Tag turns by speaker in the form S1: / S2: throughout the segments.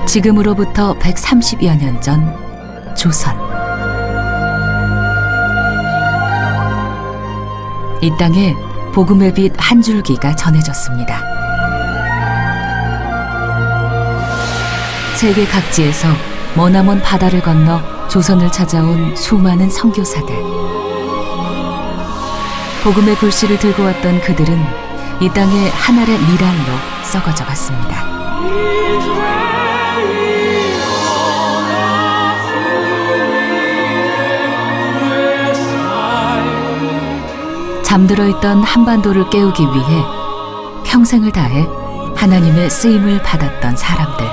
S1: 지금으로부터 130여 년 전 조선. 이 땅에 복음의 빛 한 줄기가 전해졌습니다. 세계 각지에서 머나먼 바다를 건너 조선을 찾아온 수많은 선교사들. 복음의 불씨를 들고 왔던 그들은 이 땅의 하늘의 미랄로 썩어져 갔습니다. 잠들어 있던 한반도를 깨우기 위해 평생을 다해 하나님의 쓰임을 받았던 사람들.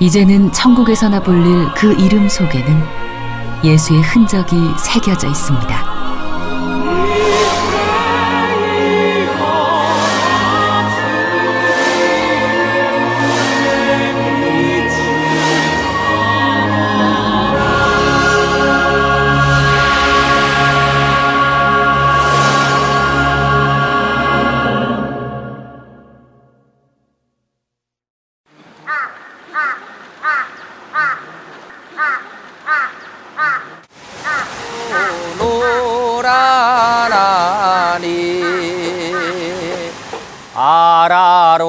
S1: 이제는 천국에서나 불릴 그 이름 속에는 예수의 흔적이 새겨져 있습니다.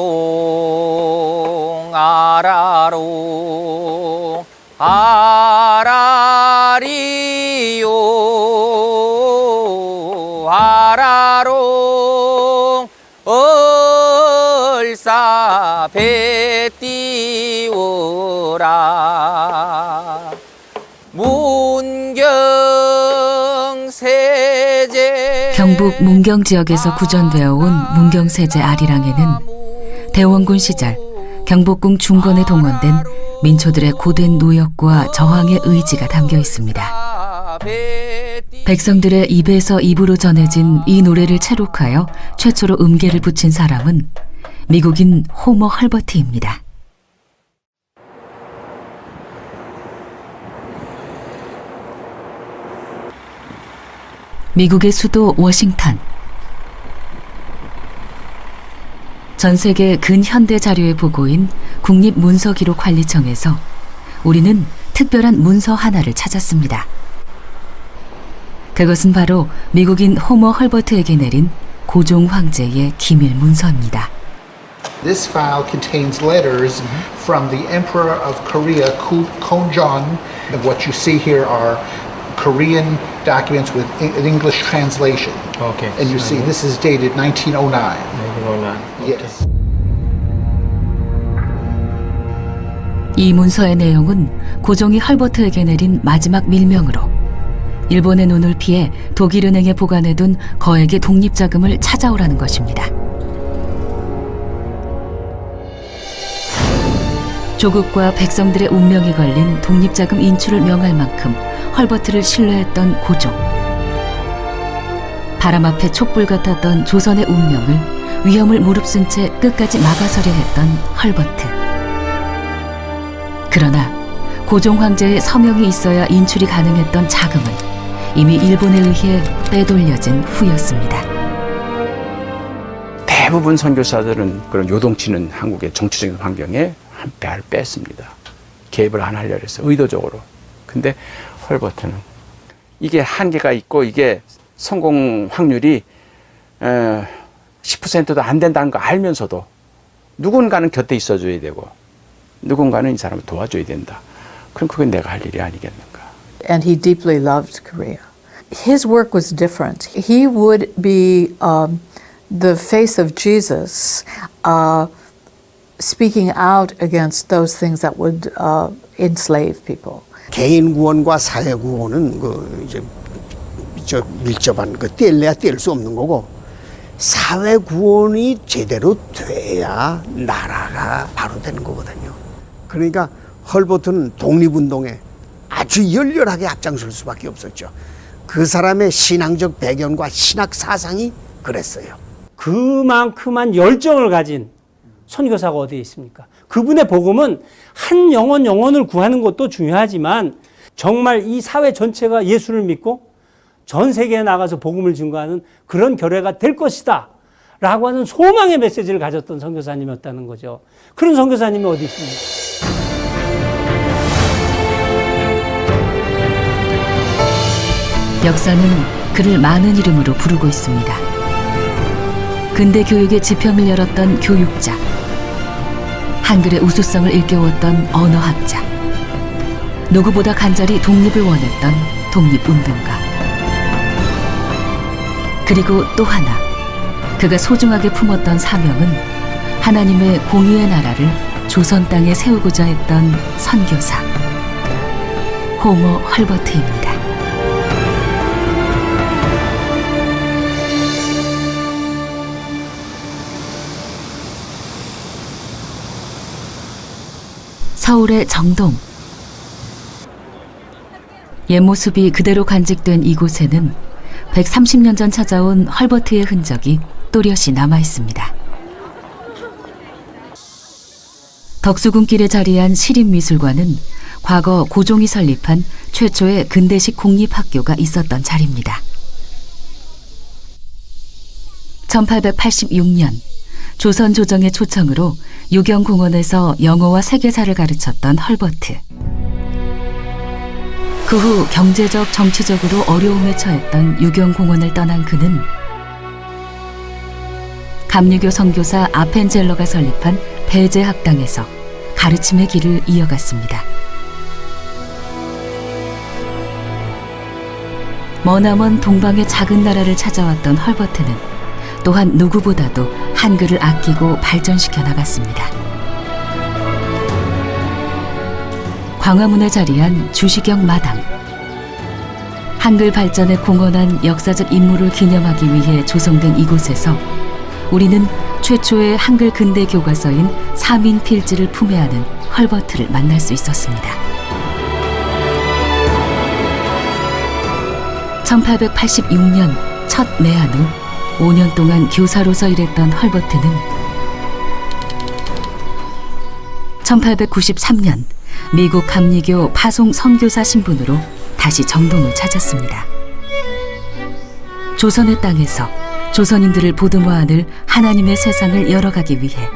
S2: 아라롱 아라롱 아라리요 아라롱 얼싸 배 띄우라 문경세제.
S1: 경북 문경 지역에서 구전되어 온 문경세제 아리랑에는 대원군 시절 경복궁 중건에 동원된 민초들의 고된 노역과 저항의 의지가 담겨 있습니다. 백성들의 입에서 입으로 전해진 이 노래를 채록하여 최초로 음계를 붙인 사람은 미국인 호머 헐버트입니다. 미국의 수도 워싱턴. 전 세계 근현대 자료의 보고인 국립문서기록관리청에서 우리는 특별한 문서 하나를 찾았습니다. 그것은 바로 미국인 호머 헐버트에게 내린 고종 황제의 기밀 문서입니다.
S3: This file contains letters from the Emperor of Korea, Konjon. What you see here are Korean documents with an English translation.
S2: Okay.
S3: And you see this is dated 1909.
S2: 1909.
S3: Yes.
S1: 이 문서의 내용은 고종이 헐버트에게 내린 마지막 밀명으로 일본의 눈을 피해 독일은행에 보관해둔 거액의 독립자금을 찾아오라는 것입니다. 조국과 백성들의 운명이 걸린 독립자금 인출을 명할 만큼 헐버트를 신뢰했던 고종. 바람 앞에 촛불 같았던 조선의 운명을 위험을 무릅쓴 채 끝까지 막아서려 했던 헐버트. 그러나 고종 황제의 서명이 있어야 인출이 가능했던 자금은 이미 일본에 의해 빼돌려진 후였습니다.
S4: 대부분 선교사들은 그런 요동치는 한국의 정치적인 환경에 한 배를 뺐습니다. 개입을 안 하려고 해서 의도적으로. 근데 헐버트는 이게 한계가 있고 이게 성공 확률이 10%도 안 된다는 거 알면서도 누군가는 곁에 있어줘야 되고 누군가는 이 사람을 도와줘야 된다. 그럼 그건 내가 할 일이 아니겠는가.
S5: And he deeply loved Korea. His work was different. He would be the face of Jesus, speaking out against those things that would enslave people.
S6: 개인 구원과 사회 구원은 이제 밀접한 뗄래야 뗄 수 없는 거고 사회 구원이 제대로 돼야 나라가 바로 되는 거거든요. 그러니까 헐버트는 독립운동에 아주 열렬하게 앞장설 수밖에 없었죠. 그 사람의 신앙적 배경과 신학 사상이 그랬어요.
S7: 그만큼한 열정을 가진 선교사가 어디에 있습니까? 그분의 복음은 한 영혼을 구하는 것도 중요하지만 정말 이 사회 전체가 예수를 믿고 전 세계에 나가서 복음을 증거하는 그런 결례가 될 것이다 라고 하는 소망의 메시지를 가졌던 선교사님이었다는 거죠. 그런 선교사님이 어디 있습니까?
S1: 역사는 그를 많은 이름으로 부르고 있습니다. 근대 교육의 지평을 열었던 교육자, 한글의 우수성을 일깨웠던 언어학자, 누구보다 간절히 독립을 원했던 독립운동가. 그리고 또 하나, 그가 소중하게 품었던 사명은 하나님의 공의의 나라를 조선 땅에 세우고자 했던 선교사, 호머 헐버트입니다. 서울의 정동. 옛 모습이 그대로 간직된 이곳에는 130년 전 찾아온 헐버트의 흔적이 또렷이 남아 있습니다. 덕수궁길에 자리한 시립미술관은 과거 고종이 설립한 최초의 근대식 공립학교가 있었던 자리입니다. 1886년 조선 조정의 초청으로 유경공원에서 영어와 세계사를 가르쳤던 헐버트. 그 후 경제적, 정치적으로 어려움에 처했던 유경공원을 떠난 그는 감리교 선교사 아펜젤러가 설립한 배제학당에서 가르침의 길을 이어갔습니다. 머나먼 동방의 작은 나라를 찾아왔던 헐버트는 또한 누구보다도 한글을 아끼고 발전시켜 나갔습니다. 광화문에 자리한 주시경 마당. 한글 발전에 공헌한 역사적 인물을 기념하기 위해 조성된 이곳에서 우리는 최초의 한글 근대 교과서인 사민 필지를 품에 안은 헐버트를 만날 수 있었습니다. 1886년 첫 내한 후 5년 동안 교사로서 일했던 헐버트는 1893년 미국 감리교 파송 선교사 신분으로 다시 정동을 찾았습니다. 조선의 땅에서 조선인들을 보듬어 안을 하나님의 세상을 열어가기 위해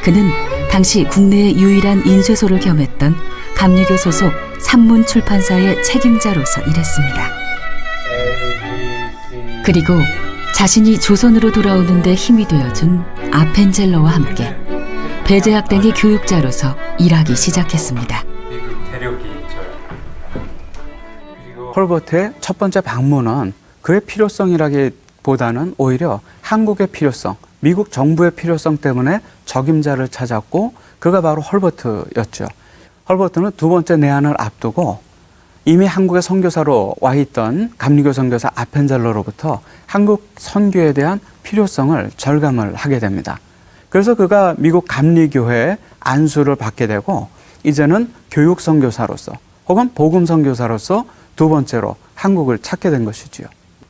S1: 그는 당시 국내의 유일한 인쇄소를 겸했던 감리교 소속 산문 출판사의 책임자로서 일했습니다. 그리고 자신이 조선으로 돌아오는 데 힘이 되어준 아펜젤러와 함께 배제학당의 교육자로서 일하기 시작했습니다.
S4: 헐버트의 첫 번째 방문은 그의 필요성이라기보다는 오히려 한국의 필요성, 미국 정부의 필요성 때문에 적임자를 찾았고 그가 바로 헐버트였죠. 헐버트는 두 번째 내한을 앞두고 이미 한국의 선교사로 와 있던 감리교 선교사 아펜젤러로부터 한국 선교에 대한 필요성을 절감을 하게 됩니다. 그래서 그가 미국 감리교회에 안수를 받게 되고 이제는 교육 선교사로서 혹은 복음 선교사로서 두 번째로 한국을 찾게 된 것이지요.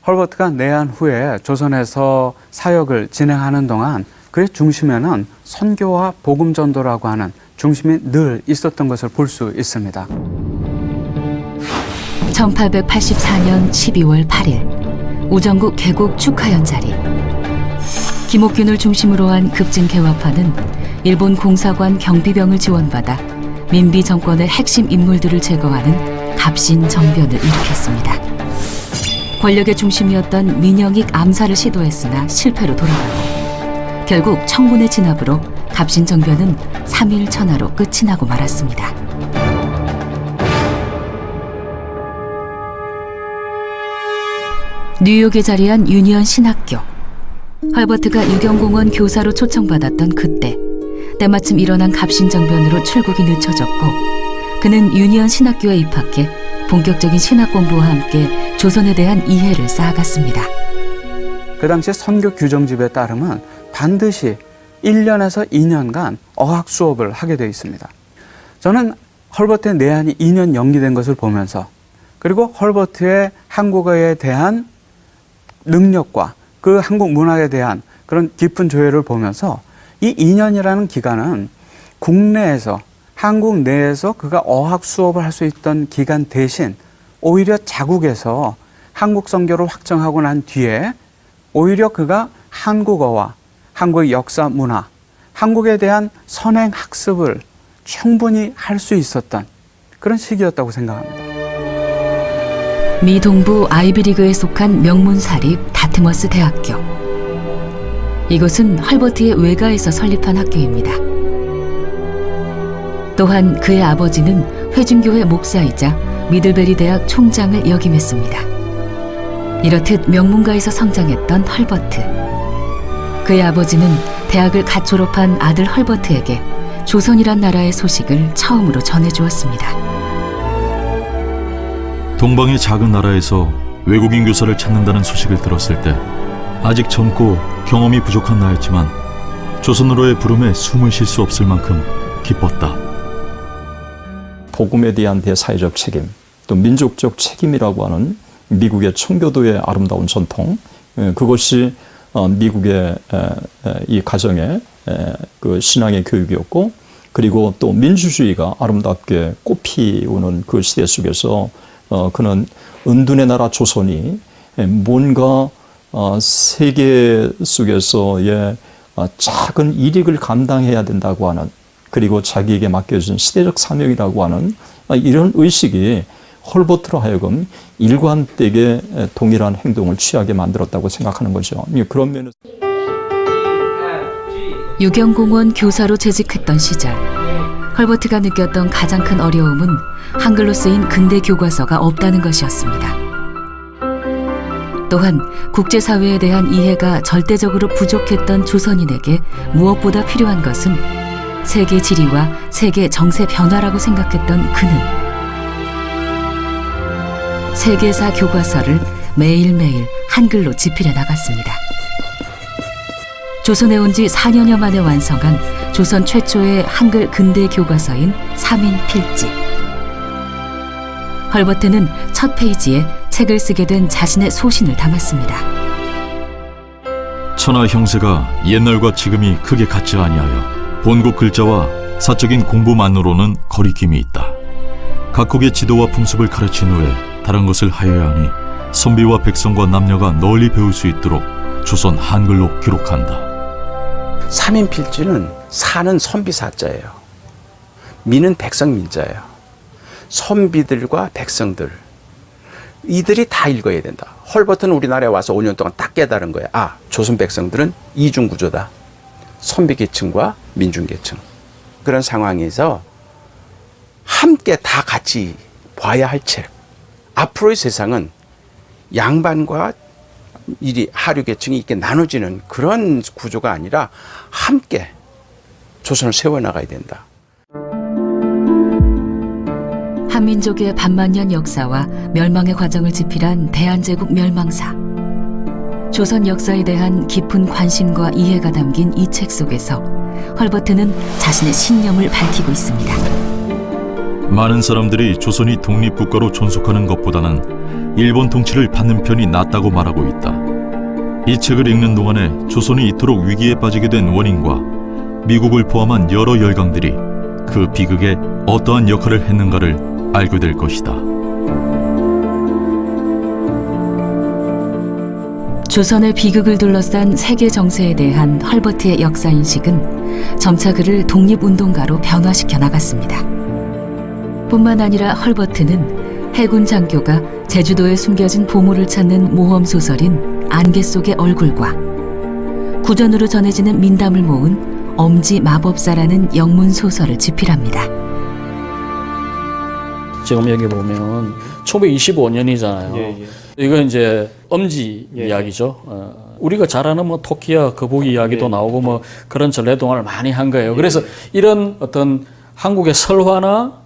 S4: 헐버트가 내한 후에 조선에서 사역을 진행하는 동안 그의 중심에는 선교와 복음 전도라고 하는 중심이 늘 있었던 것을 볼 수 있습니다.
S1: 1884년 12월 8일 우정국 개국 축하연 자리. 김옥균을 중심으로 한 급진 개화파는 일본 공사관 경비병을 지원받아 민비 정권의 핵심 인물들을 제거하는 갑신 정변을 일으켰습니다. 권력의 중심이었던 민영익 암살을 시도했으나 실패로 돌아가고 결국 청군의 진압으로 갑신 정변은 3일 천하로 끝이 나고 말았습니다. 뉴욕에 자리한 유니언 신학교. 헐버트가 유경공원 교사로 초청받았던 그때 때마침 일어난 갑신정변으로 출국이 늦춰졌고 그는 유니언 신학교에 입학해 본격적인 신학 공부와 함께 조선에 대한 이해를 쌓아갔습니다.
S4: 그 당시 선교 규정집에 따르면 반드시 1년에서 2년간 어학 수업을 하게 되어 있습니다. 저는 헐버트의 내한이 2년 연기된 것을 보면서 그리고 헐버트의 한국어에 대한 능력과 그 한국 문학에 대한 그런 깊은 조예를 보면서 이 2년이라는 기간은 국내에서 한국 내에서 그가 어학 수업을 할 수 있던 기간 대신 오히려 자국에서 한국 선교를 확정하고 난 뒤에 오히려 그가 한국어와 한국의 역사 문화, 한국에 대한 선행 학습을 충분히 할 수 있었던 그런 시기였다고 생각합니다.
S1: 미 동부 아이비리그에 속한 명문 사립 다트머스 대학교. 이곳은 헐버트의 외가에서 설립한 학교입니다. 또한 그의 아버지는 회중교회 목사이자 미들베리 대학 총장을 역임했습니다. 이렇듯 명문가에서 성장했던 헐버트. 그의 아버지는 대학을 갓 졸업한 아들 헐버트에게 조선이란 나라의 소식을 처음으로 전해주었습니다.
S8: 동방의 작은 나라에서 외국인 교사를 찾는다는 소식을 들었을 때 아직 젊고 경험이 부족한 나였지만 조선으로의 부름에 숨을 쉴 수 없을 만큼 기뻤다.
S9: 복음에 대한 대사회적 책임, 또 민족적 책임이라고 하는 미국의 청교도의 아름다운 전통, 그것이 미국의 이 가정의 그 신앙의 교육이었고, 그리고 또 민주주의가 아름답게 꽃피우는 그 시대 속에서 그는 은둔의 나라 조선이 뭔가 세계 속에서의 작은 이익을 감당해야 된다고 하는, 그리고 자기에게 맡겨진 시대적 사명이라고 하는 이런 의식이 헐버트로 하여금 일관되게 동일한 행동을 취하게 만들었다고 생각하는 거죠. 그런 면에서
S1: 유경공원 교사로 재직했던 시절, 헐버트가 느꼈던 가장 큰 어려움은 한글로 쓰인 근대 교과서가 없다는 것이었습니다. 또한 국제사회에 대한 이해가 절대적으로 부족했던 조선인에게 무엇보다 필요한 것은 세계 지리와 세계 정세 변화라고 생각했던 그는 세계사 교과서를 매일매일 한글로 집필해 나갔습니다. 조선에 온 지 4년여 만에 완성한 조선 최초의 한글 근대 교과서인 3인 필지. 헐버트는 첫 페이지에 책을 쓰게 된 자신의 소신을 담았습니다.
S8: 천하 형세가 옛날과 지금이 크게 같지 아니하여 본국 글자와 사적인 공부만으로는 거리낌이 있다. 각국의 지도와 풍습을 가르친 후에 다른 것을 하여야 하니 선비와 백성과 남녀가 널리 배울 수 있도록 조선 한글로 기록한다.
S4: 3인 필지는 사는 선비 사자예요. 민은 백성 민자예요. 선비들과 백성들, 이들이 다 읽어야 된다. 헐버트는 우리나라에 와서 5년 동안 딱 깨달은 거야. 아, 조선 백성들은 이중구조다. 선비계층과 민중계층. 그런 상황에서 함께 다 같이 봐야 할 책. 앞으로의 세상은 양반과 하류계층이 이렇게 나눠지는 그런 구조가 아니라 함께 조선을 세워나가야 된다.
S1: 한민족의 반만년 역사와 멸망의 과정을 집필한 대한제국 멸망사. 조선 역사에 대한 깊은 관심과 이해가 담긴 이 책 속에서 헐버트는 자신의 신념을 밝히고 있습니다.
S8: 많은 사람들이 조선이 독립국가로 존속하는 것보다는 일본 통치를 받는 편이 낫다고 말하고 있다. 이 책을 읽는 동안에 조선이 이토록 위기에 빠지게 된 원인과 미국을 포함한 여러 열강들이 그 비극에 어떠한 역할을 했는가를 알게 될 것이다.
S1: 조선의 비극을 둘러싼 세계 정세에 대한 헐버트의 역사인식은 점차 그를 독립운동가로 변화시켜 나갔습니다. 뿐만 아니라 헐버트는 해군 장교가 제주도에 숨겨진 보물을 찾는 모험 소설인 안개 속의 얼굴과 구전으로 전해지는 민담을 모은 엄지 마법사라는 영문 소설을 집필합니다.
S10: 지금 여기 보면 1925년이잖아요. 이건 이제 엄지 이야기죠. 우리가 잘 아는 뭐 토끼와 거북이 이야기도 나오고 뭐 그런 전래동화를 많이 한 거예요. 그래서 이런 어떤 한국의 설화나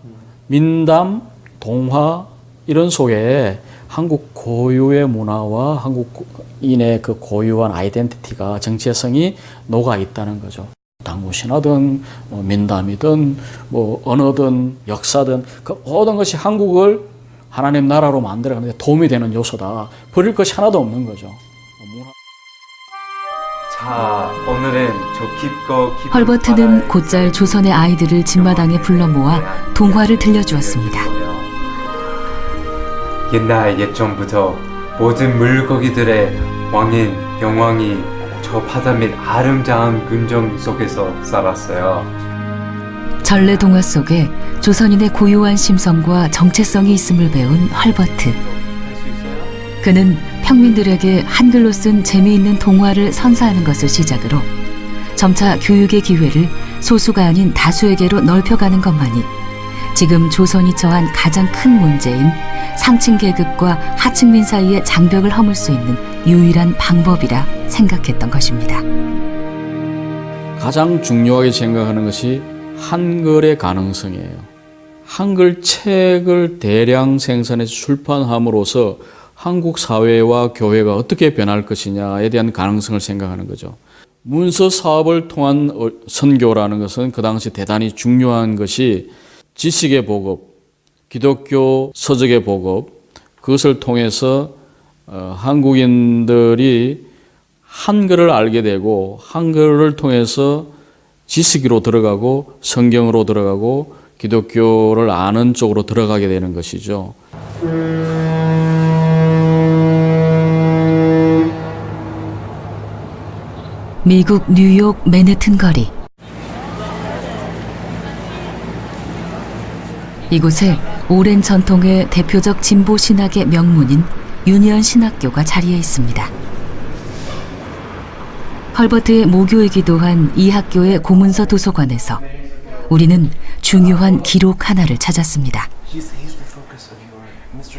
S10: 민담, 동화 이런 속에 한국 고유의 문화와 한국인의 그 고유한 아이덴티티가 정체성이 녹아 있다는 거죠. 당구신화든 뭐 민담이든 뭐 언어든 역사든 그 모든 것이 한국을 하나님 나라로 만들어가는 데 도움이 되는 요소다. 버릴 것이 하나도 없는 거죠.
S11: 자, 오늘은 저 깊고 깊은
S1: 헐버트는 곧잘 조선의 아이들을 집마당에 불러 모아 동화를 들려주었습니다.
S11: 옛날 예전부터 모든 물고기들의 왕인 영왕이 저 바다 및 아름다운 군정 속에서 살았어요.
S1: 전래 동화 속에 조선인의 고유한 심성과 정체성이 있음을 배운 헐버트. 그는 평민들에게 한글로 쓴 재미있는 동화를 선사하는 것을 시작으로 점차 교육의 기회를 소수가 아닌 다수에게로 넓혀가는 것만이 지금 조선이 처한 가장 큰 문제인 상층 계급과 하층민 사이의 장벽을 허물 수 있는 유일한 방법이라 생각했던 것입니다.
S10: 가장 중요하게 생각하는 것이 한글의 가능성이에요. 한글 책을 대량 생산해서 출판함으로써 한국 사회와 교회가 어떻게 변할 것이냐에 대한 가능성을 생각하는 거죠. 문서 사업을 통한 선교라는 것은 그 당시 대단히 중요한 것이 지식의 보급, 기독교 서적의 보급, 그것을 통해서 한국인들이 한글을 알게 되고 한글을 통해서 지식으로 들어가고 성경으로 들어가고 기독교를 아는 쪽으로 들어가게 되는 것이죠.
S1: 미국 뉴욕 맨해튼 거리. 이곳에 오랜 전통의 대표적 진보 신학의 명문인 유니언 신학교가 자리해 있습니다. 헐버트의 모교이기도 한 이 학교의 고문서 도서관에서 우리는 중요한 기록 하나를 찾았습니다.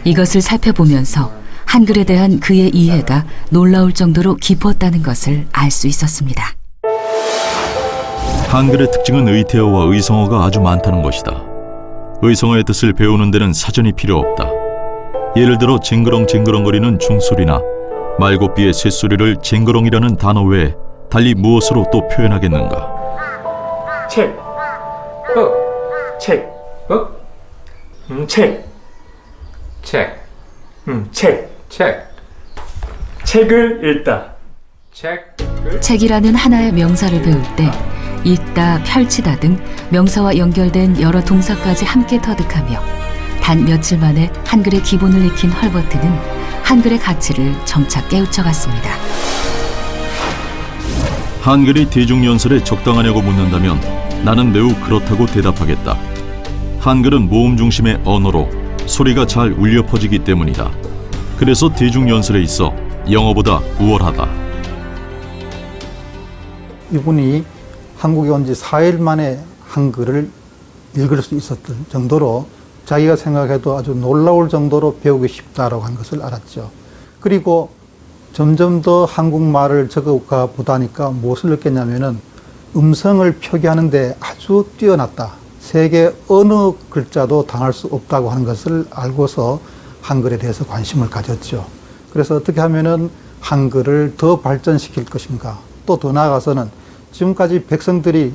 S1: 이것을 살펴보면서 한글에 대한 그의 이해가 놀라울 정도로 깊었다는 것을 알 수 있었습니다.
S8: 한글의 특징은 의태어와 의성어가 아주 많다는 것이다. 의성어의 뜻을 배우는 데는 사전이 필요 없다. 예를 들어 징그렁징그렁거리는 중소리나 말고삐의 쇳소리를 징그렁이라는 단어 외에 달리 무엇으로 또 표현하겠는가?
S11: 책, 책, 책, 책, 책, 책을 읽다.
S1: 책이라는 하나의 명사를 배울 때 읽다, 펼치다 등 명사와 연결된 여러 동사까지 함께 터득하며 단 며칠 만에 한글의 기본을 익힌 헐버트는 한글의 가치를 점차 깨우쳐갔습니다.
S8: 한글이 대중연설에 적당하냐고 묻는다면 나는 매우 그렇다고 대답하겠다. 한글은 모음 중심의 언어로 소리가 잘 울려 퍼지기 때문이다. 그래서 대중연설에 있어 영어보다 우월하다.
S12: 이분이 한국에 온 지 4일 만에 한글을 읽을 수 있었던 정도로 자기가 생각해도 아주 놀라울 정도로 배우기 쉽다라고 하는 것을 알았죠. 그리고 점점 더 한국말을 적어가 보다니까 무엇을 느꼈냐면은 음성을 표기하는데 아주 뛰어났다. 세계 어느 글자도 당할 수 없다고 하는 것을 알고서 한글에 대해서 관심을 가졌죠. 그래서 어떻게 하면은 한글을 더 발전시킬 것인가. 또 더 나아가서는 지금까지 백성들이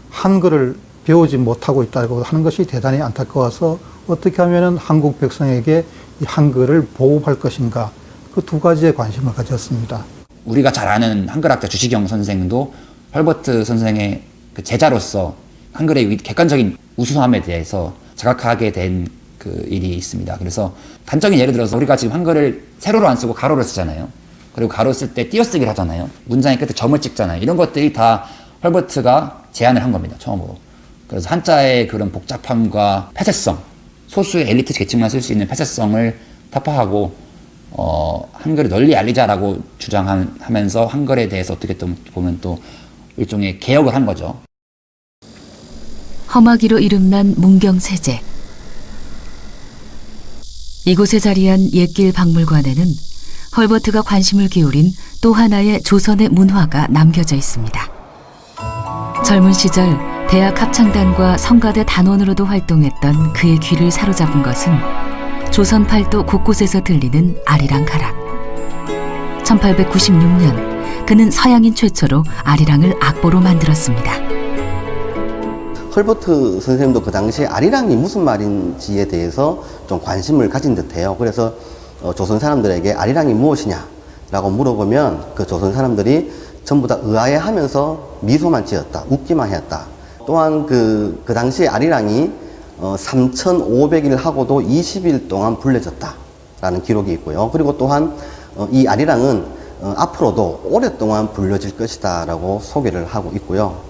S12: 한글을 배우지 못하고 있다고 하는 것이 대단히 안타까워서 어떻게 하면은 한국 백성에게 이 한글을 보호할 것인가. 그 두 가지에 관심을 가졌습니다.
S13: 우리가 잘 아는 한글학자 주시경 선생도 헐버트 선생의 그 제자로서 한글의 객관적인 우수함에 대해서 자각하게 된 그 일이 있습니다. 그래서 단적인 예를 들어서 우리가 지금 한글을 세로로 안 쓰고 가로로 쓰잖아요. 그리고 가로 쓸 때 띄어쓰기를 하잖아요. 문장의 끝에 점을 찍잖아요. 이런 것들이 다 헐버트가 제안을 한 겁니다. 처음으로. 그래서 한자의 그런 복잡함과 폐쇄성, 소수의 엘리트 계층만 쓸 수 있는 폐쇄성을 타파하고 한글을 널리 알리자라고 주장하면서 한글에 대해서 어떻게 보면 또 일종의 개혁을 한 거죠.
S1: 험하기로 이름난 문경세제. 이곳에 자리한 옛길 박물관에는 헐버트가 관심을 기울인 또 하나의 조선의 문화가 남겨져 있습니다. 젊은 시절 대학 합창단과 성가대 단원으로도 활동했던 그의 귀를 사로잡은 것은 조선 팔도 곳곳에서 들리는 아리랑 가락. 1896년 그는 서양인 최초로 아리랑을 악보로 만들었습니다.
S14: 헐버트 선생님도 그 당시에 아리랑이 무슨 말인지에 대해서 좀 관심을 가진 듯해요. 그래서 조선 사람들에게 아리랑이 무엇이냐라고 물어보면 그 조선 사람들이 전부 다 의아해하면서 미소만 지었다, 웃기만 했다. 또한 그 당시에 아리랑이 3,500일 하고도 20일 동안 불려졌다라는 기록이 있고요. 그리고 또한 이 아리랑은 앞으로도 오랫동안 불려질 것이다라고 소개를 하고 있고요.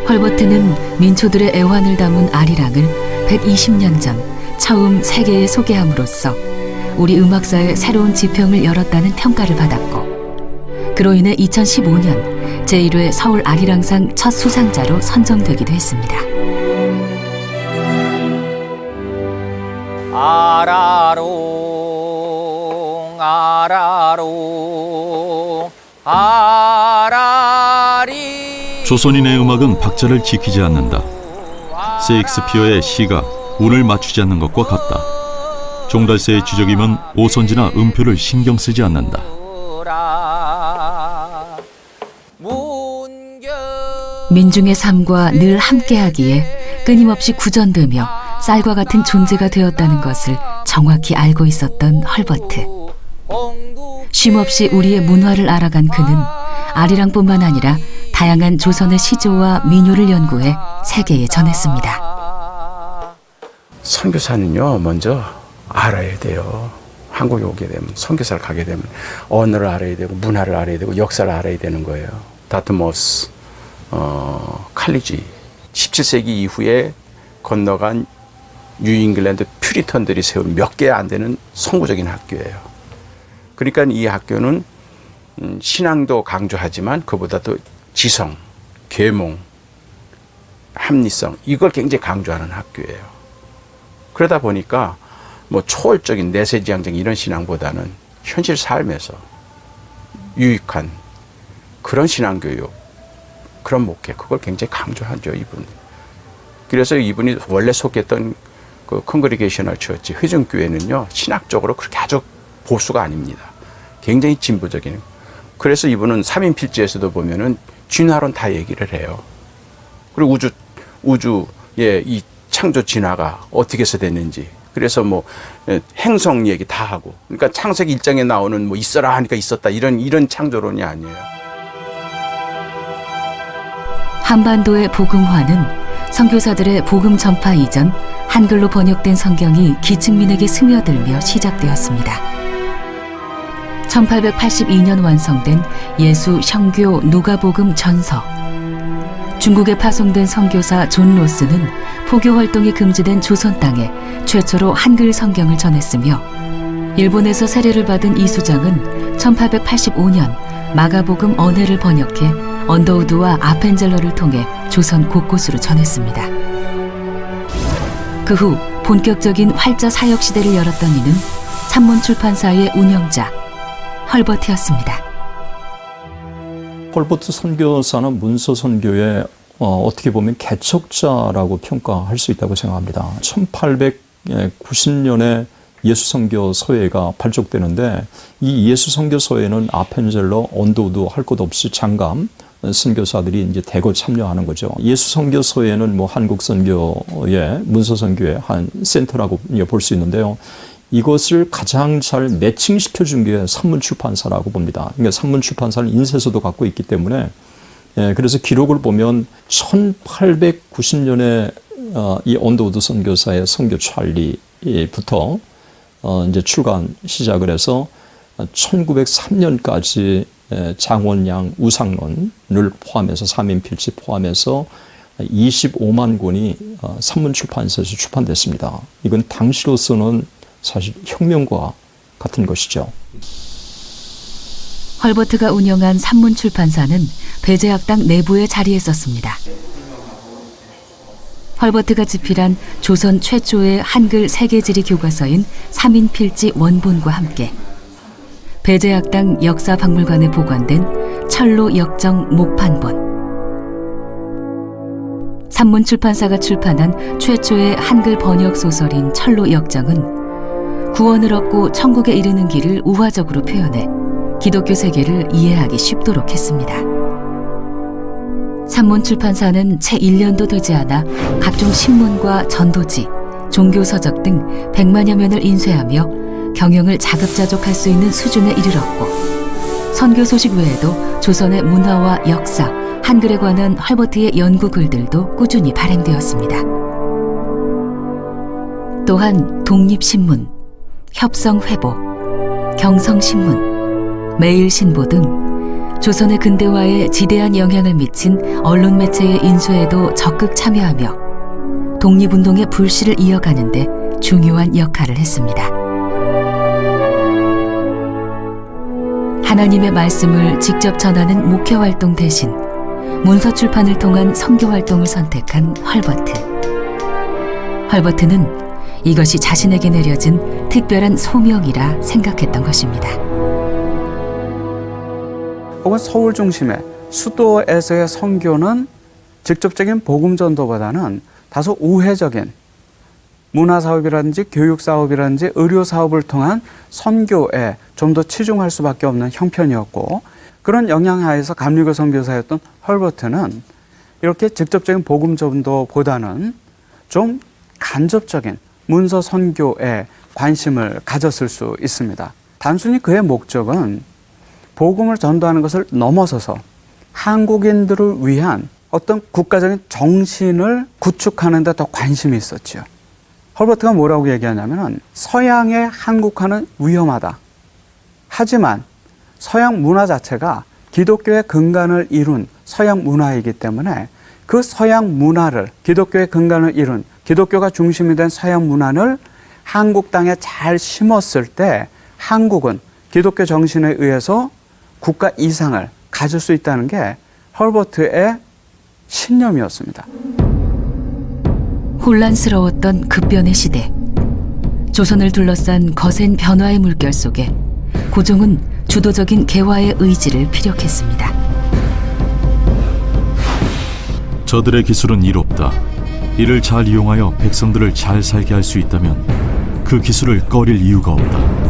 S1: 헐버트는 민초들의 애환을 담은 아리랑을 120년 전 처음 세계에 소개함으로써 우리 음악사의 새로운 지평을 열었다는 평가를 받았고, 그로 인해 2015년 제1회 서울 아리랑상 첫 수상자로 선정되기도 했습니다.
S2: 아라롱 아라롱 아라리.
S8: 조선인의 음악은 박자를 지키지 않는다. 세익스피어의 시가 운을 맞추지 않는 것과 같다. 종달새의 지적이면 오선지나 음표를 신경 쓰지 않는다.
S1: 민중의 삶과 늘 함께하기에 끊임없이 구전되며 쌀과 같은 존재가 되었다는 것을 정확히 알고 있었던 헐버트. 쉼없이 우리의 문화를 알아간 그는 아리랑뿐만 아니라 다양한 조선의 시조와 민요를 연구해 세계에 전했습니다.
S4: 선교사는요, 먼저 알아야 돼요. 한국에 오게 되면, 선교사를 가게 되면 언어를 알아야 되고 문화를 알아야 되고 역사를 알아야 되는 거예요. 다트머스, 칼리지, 17세기 이후에 건너간 뉴잉글랜드 퓨리턴들이 세운 몇 개 안 되는 선구적인 학교예요. 그러니까 이 학교는 신앙도 강조하지만 그보다도 지성, 계몽, 합리성, 이걸 굉장히 강조하는 학교예요. 그러다 보니까 뭐 초월적인 내세지향적인 이런 신앙보다는 현실 삶에서 유익한 그런 신앙교육, 그런 목회, 그걸 굉장히 강조하죠, 이분. 그래서 이분이 원래 속했던 그 컨그리게이셔널 처치, 회중교회는요, 신학적으로 그렇게 아주 보수가 아닙니다. 굉장히 진보적인. 그래서 이분은 3인필지에서도 보면은 진화론 다 얘기를 해요. 그리고 우주의 이 창조 진화가 어떻게 해서 됐는지. 그래서 뭐 행성 얘기 다 하고. 그러니까 창세기 1장에 나오는 뭐 있어라 하니까 있었다 이런 창조론이 아니에요.
S1: 한반도의 복음화는 선교사들의 복음 전파 이전 한글로 번역된 성경이 기층민에게 스며들며 시작되었습니다. 1882년 완성된 예수 형교 누가복음 전서. 중국에 파송된 선교사 존 로스는 포교 활동이 금지된 조선 땅에 최초로 한글 성경을 전했으며, 일본에서 세례를 받은 이수장은 1885년 마가복음 언해를 번역해 언더우드와 아펜젤러를 통해 조선 곳곳으로 전했습니다. 그 후 본격적인 활자 사역 시대를 열었던 이는 산문출판사의 운영자 헐버트였습니다.
S9: 헐버트 선교사는 문서 선교의 어떻게 보면 개척자라고 평가할 수 있다고 생각합니다. 1890년에 예수 선교 서예가 발족되는데, 이 예수 선교 서예는 아펜젤러, 언더우드 할 것 없이 장감 선교사들이 이제 대거 참여하는 거죠. 예수 선교 서예는 뭐 한국 선교의 문서 선교의 한 센터라고 볼 수 있는데요. 이것을 가장 잘 매칭시켜 준 게 산문출판사라고 봅니다. 그러니까 산문출판사는 인쇄소도 갖고 있기 때문에, 그래서 기록을 보면 1890년에 이 언더우드 선교사의 선교 찰리부터 이제 출간 시작을 해서 1903년까지 장원양 우상론을 포함해서 3인필지 포함해서 25만 권이 산문출판사에서 출판됐습니다. 이건 당시로서는 사실 혁명과 같은 것이죠.
S1: 헐버트가 운영한 산문출판사는 배제학당 내부에 자리했었습니다. 헐버트가 집필한 조선 최초의 한글 세계지리 교과서인 3인필지 원본과 함께 배제학당 역사박물관에 보관된 철로 역정 목판본, 산문출판사가 출판한 최초의 한글 번역 소설인 철로 역정은 구원을 얻고 천국에 이르는 길을 우화적으로 표현해 기독교 세계를 이해하기 쉽도록 했습니다. 산문출판사는 채 1년도 되지 않아 각종 신문과 전도지, 종교서적 등 100만여 면을 인쇄하며 경영을 자급자족할 수 있는 수준에 이르렀고, 선교 소식 외에도 조선의 문화와 역사, 한글에 관한 헐버트의 연구 글들도 꾸준히 발행되었습니다. 또한 독립신문, 협성회보, 경성신문, 매일 신보 등 조선의 근대화에 지대한 영향을 미친 언론 매체의 인수에도 적극 참여하며 독립운동의 불씨를 이어가는 데 중요한 역할을 했습니다. 하나님의 말씀을 직접 전하는 목회 활동 대신 문서 출판을 통한 선교 활동을 선택한 헐버트. 헐버트는 이것이 자신에게 내려진 특별한 소명이라 생각했던 것입니다.
S4: 혹은 서울 중심의 수도에서의 선교는 직접적인 복음 전도보다는 다소 우회적인 문화사업이라든지 교육사업이라든지 의료사업을 통한 선교에 좀 더 치중할 수밖에 없는 형편이었고, 그런 영향하에서 감리교 선교사였던 헐버트는 이렇게 직접적인 복음 전도보다는 좀 간접적인 문서 선교에 관심을 가졌을 수 있습니다. 단순히 그의 목적은 복음을 전도하는 것을 넘어서서 한국인들을 위한 어떤 국가적인 정신을 구축하는 데 더 관심이 있었죠. 헐버트가 뭐라고 얘기하냐면은 서양의 한국화는 위험하다. 하지만 서양 문화 자체가 기독교의 근간을 이룬 서양 문화이기 때문에 그 서양 문화를, 기독교의 근간을 이룬 기독교가 중심이 된 서양 문화를 한국 땅에 잘 심었을 때 한국은 기독교 정신에 의해서 국가 이상을 가질 수 있다는 게 헐버트의 신념이었습니다.
S1: 혼란스러웠던 급변의 시대. 조선을 둘러싼 거센 변화의 물결 속에 고종은 주도적인 개화의 의지를 피력했습니다.
S8: 저들의 기술은 이롭다. 이를 잘 이용하여 백성들을 잘 살게 할 수 있다면 그 기술을 꺼릴 이유가 없다.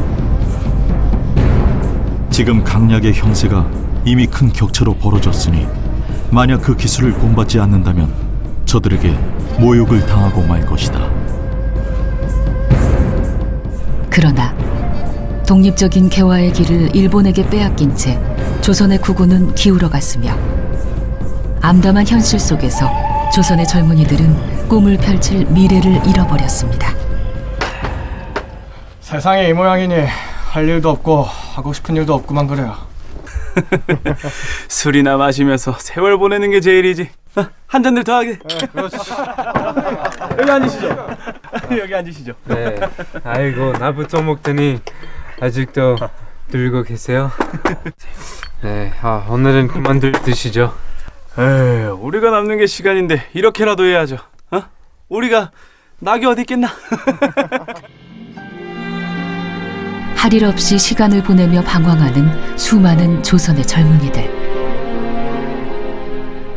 S8: 지금 강약의 형세가 이미 큰 격차로 벌어졌으니 만약 그 기술을 본받지 않는다면 저들에게 모욕을 당하고 말 것이다.
S1: 그러나 독립적인 개화의 길을 일본에게 빼앗긴 채 조선의 국운은 기울어갔으며 암담한 현실 속에서 조선의 젊은이들은 꿈을 펼칠 미래를 잃어버렸습니다.
S15: 세상에 이 모양이니 할 일도 없고 하고 싶은 일도 없구만 그래요.
S16: 술이나 마시면서 세월 보내는 게 제일이지. 한 잔들 더 하게.
S15: 그렇지.
S16: 여기 앉으시죠. 여기 앉으시죠.
S11: 네. 아이고 나부터 먹더니 아직도 들고 계세요? 네. 오늘은 그만들 드시죠.
S16: 에이, 우리가 남는 게 시간인데 이렇게라도 해야죠. 우리가 낙이 어디 있겠나?
S1: 할 일 없이 시간을 보내며 방황하는 수많은 조선의 젊은이들.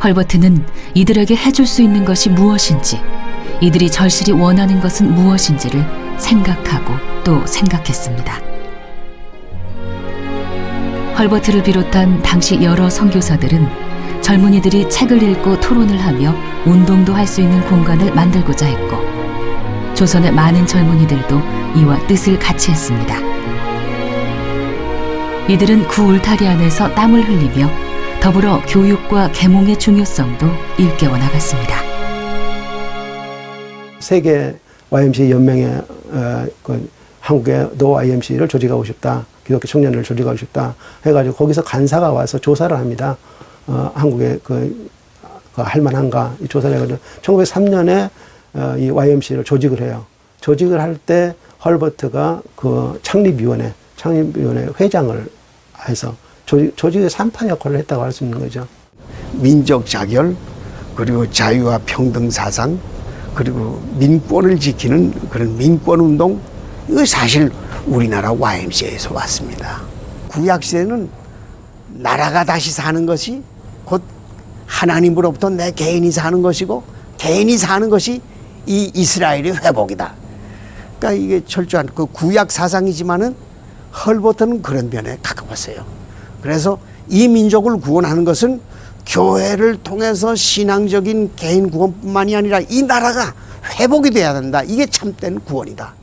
S1: 헐버트는 이들에게 해줄 수 있는 것이 무엇인지, 이들이 절실히 원하는 것은 무엇인지를 생각하고 또 생각했습니다. 헐버트를 비롯한 당시 여러 선교사들은 젊은이들이 책을 읽고 토론을 하며 운동도 할 수 있는 공간을 만들고자 했고, 조선의 많은 젊은이들도 이와 뜻을 같이 했습니다. 이들은 그 울타리 안에서 땀을 흘리며 더불어 교육과 계몽의 중요성도 일깨워 나갔습니다.
S6: 세계 YMCA 연맹에 한국의 노 YMCA를 조직하고 싶다. 기독교 청년을 조직하고 싶다. 해가지고 거기서 간사가 와서 조사를 합니다. 한국에 할 만한가 이 조사를 해가지고 1903년에 이 YMCA를 조직을 해요. 조직을 할 때 헐버트가 그 창립위원회 회장을 해서 조직의 산파 역할을 했다고 할 수 있는 거죠.
S17: 민족 자결, 그리고 자유와 평등 사상, 그리고 민권을 지키는 그런 민권 운동, 이거 사실 우리나라 YMCA에서 왔습니다. 구약 시대는 나라가 다시 사는 것이 곧 하나님으로부터 내 개인이 사는 것이고, 개인이 사는 것이 이 이스라엘의 회복이다. 그러니까 이게 철저한 그 구약 사상이지만은 헐버트는 그런 면에 가까웠어요. 그래서 이 민족을 구원하는 것은 교회를 통해서 신앙적인 개인 구원뿐만이 아니라 이 나라가 회복이 돼야 된다. 이게 참된 구원이다.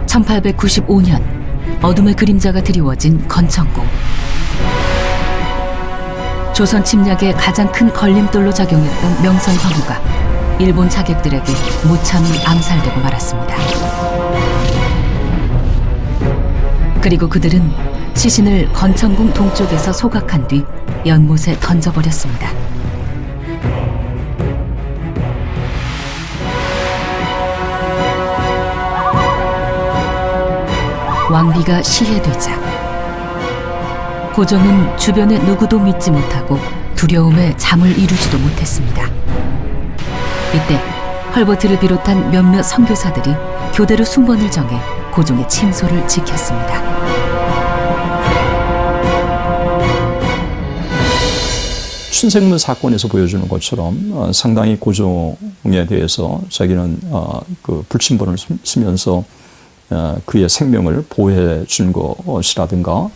S1: (1895년) 어둠의 그림자가 드리워진 건천궁. 조선 침략의 가장 큰 걸림돌로 작용했던 명성 황후가 일본 자객들에게 무참히 암살되고 말았습니다. 그리고 그들은 시신을 건천궁 동쪽에서 소각한 뒤 연못에 던져버렸습니다. 왕비가 시해되자 고종은 주변의 누구도 믿지 못하고 두려움에 잠을 이루지도 못했습니다. 이때 헐버트를 비롯한 몇몇 선교사들이 교대로 순번을 정해 고종의 침소를 지켰습니다.
S9: 춘생문 사건에서 보여주는 것처럼 상당히 고종에 대해서 자기는 그 불침번을 쓰면서 그의 생명을 보호해 준 것이라든가,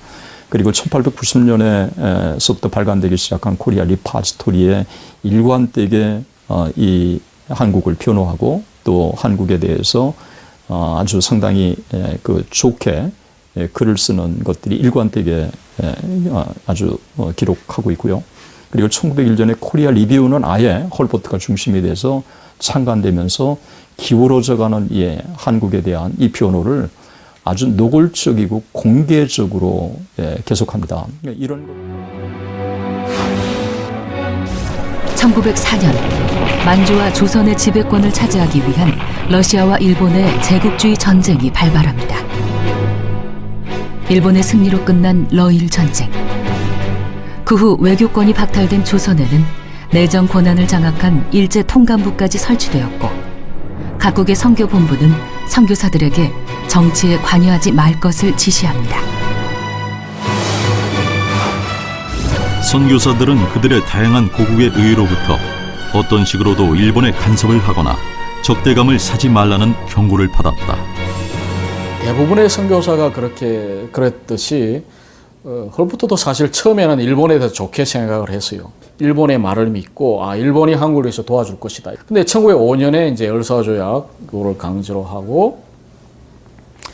S9: 그리고 1890년에서부터 발간되기 시작한 코리아 리파지토리의 일관되게 이 한국을 변호하고 또 한국에 대해서 아주 상당히 그 좋게 글을 쓰는 것들이 일관되게 아주 기록하고 있고요. 그리고 1901년에 코리아 리뷰는 아예 헐버트가 중심이 돼서 창간되면서 기울어져가는 한국에 대한 이 변호를 아주 노골적이고 공개적으로 계속합니다. 이런
S1: 1904년 만주와 조선의 지배권을 차지하기 위한 러시아와 일본의 제국주의 전쟁이 발발합니다. 일본의 승리로 끝난 러일 전쟁. 그 후 외교권이 박탈된 조선에는 내정 권한을 장악한 일제 통감부까지 설치되었고, 각국의 선교 본부는 선교사들에게 정치에 관여하지 말 것을 지시합니다.
S8: 선교사들은 그들의 다양한 고국의 의로부터 어떤 식으로도 일본에 간섭을 하거나 적대감을 사지 말라는 경고를 받았다.
S10: 대부분의 선교사가 그렇게 그랬듯이 헐버트도 사실 처음에는 일본에 대해서 좋게 생각을 했어요. 일본의 말을 믿고 일본이 한국을 위해서 도와줄 것이다. 근데 1905년에 이제 열사조약을 강제로 하고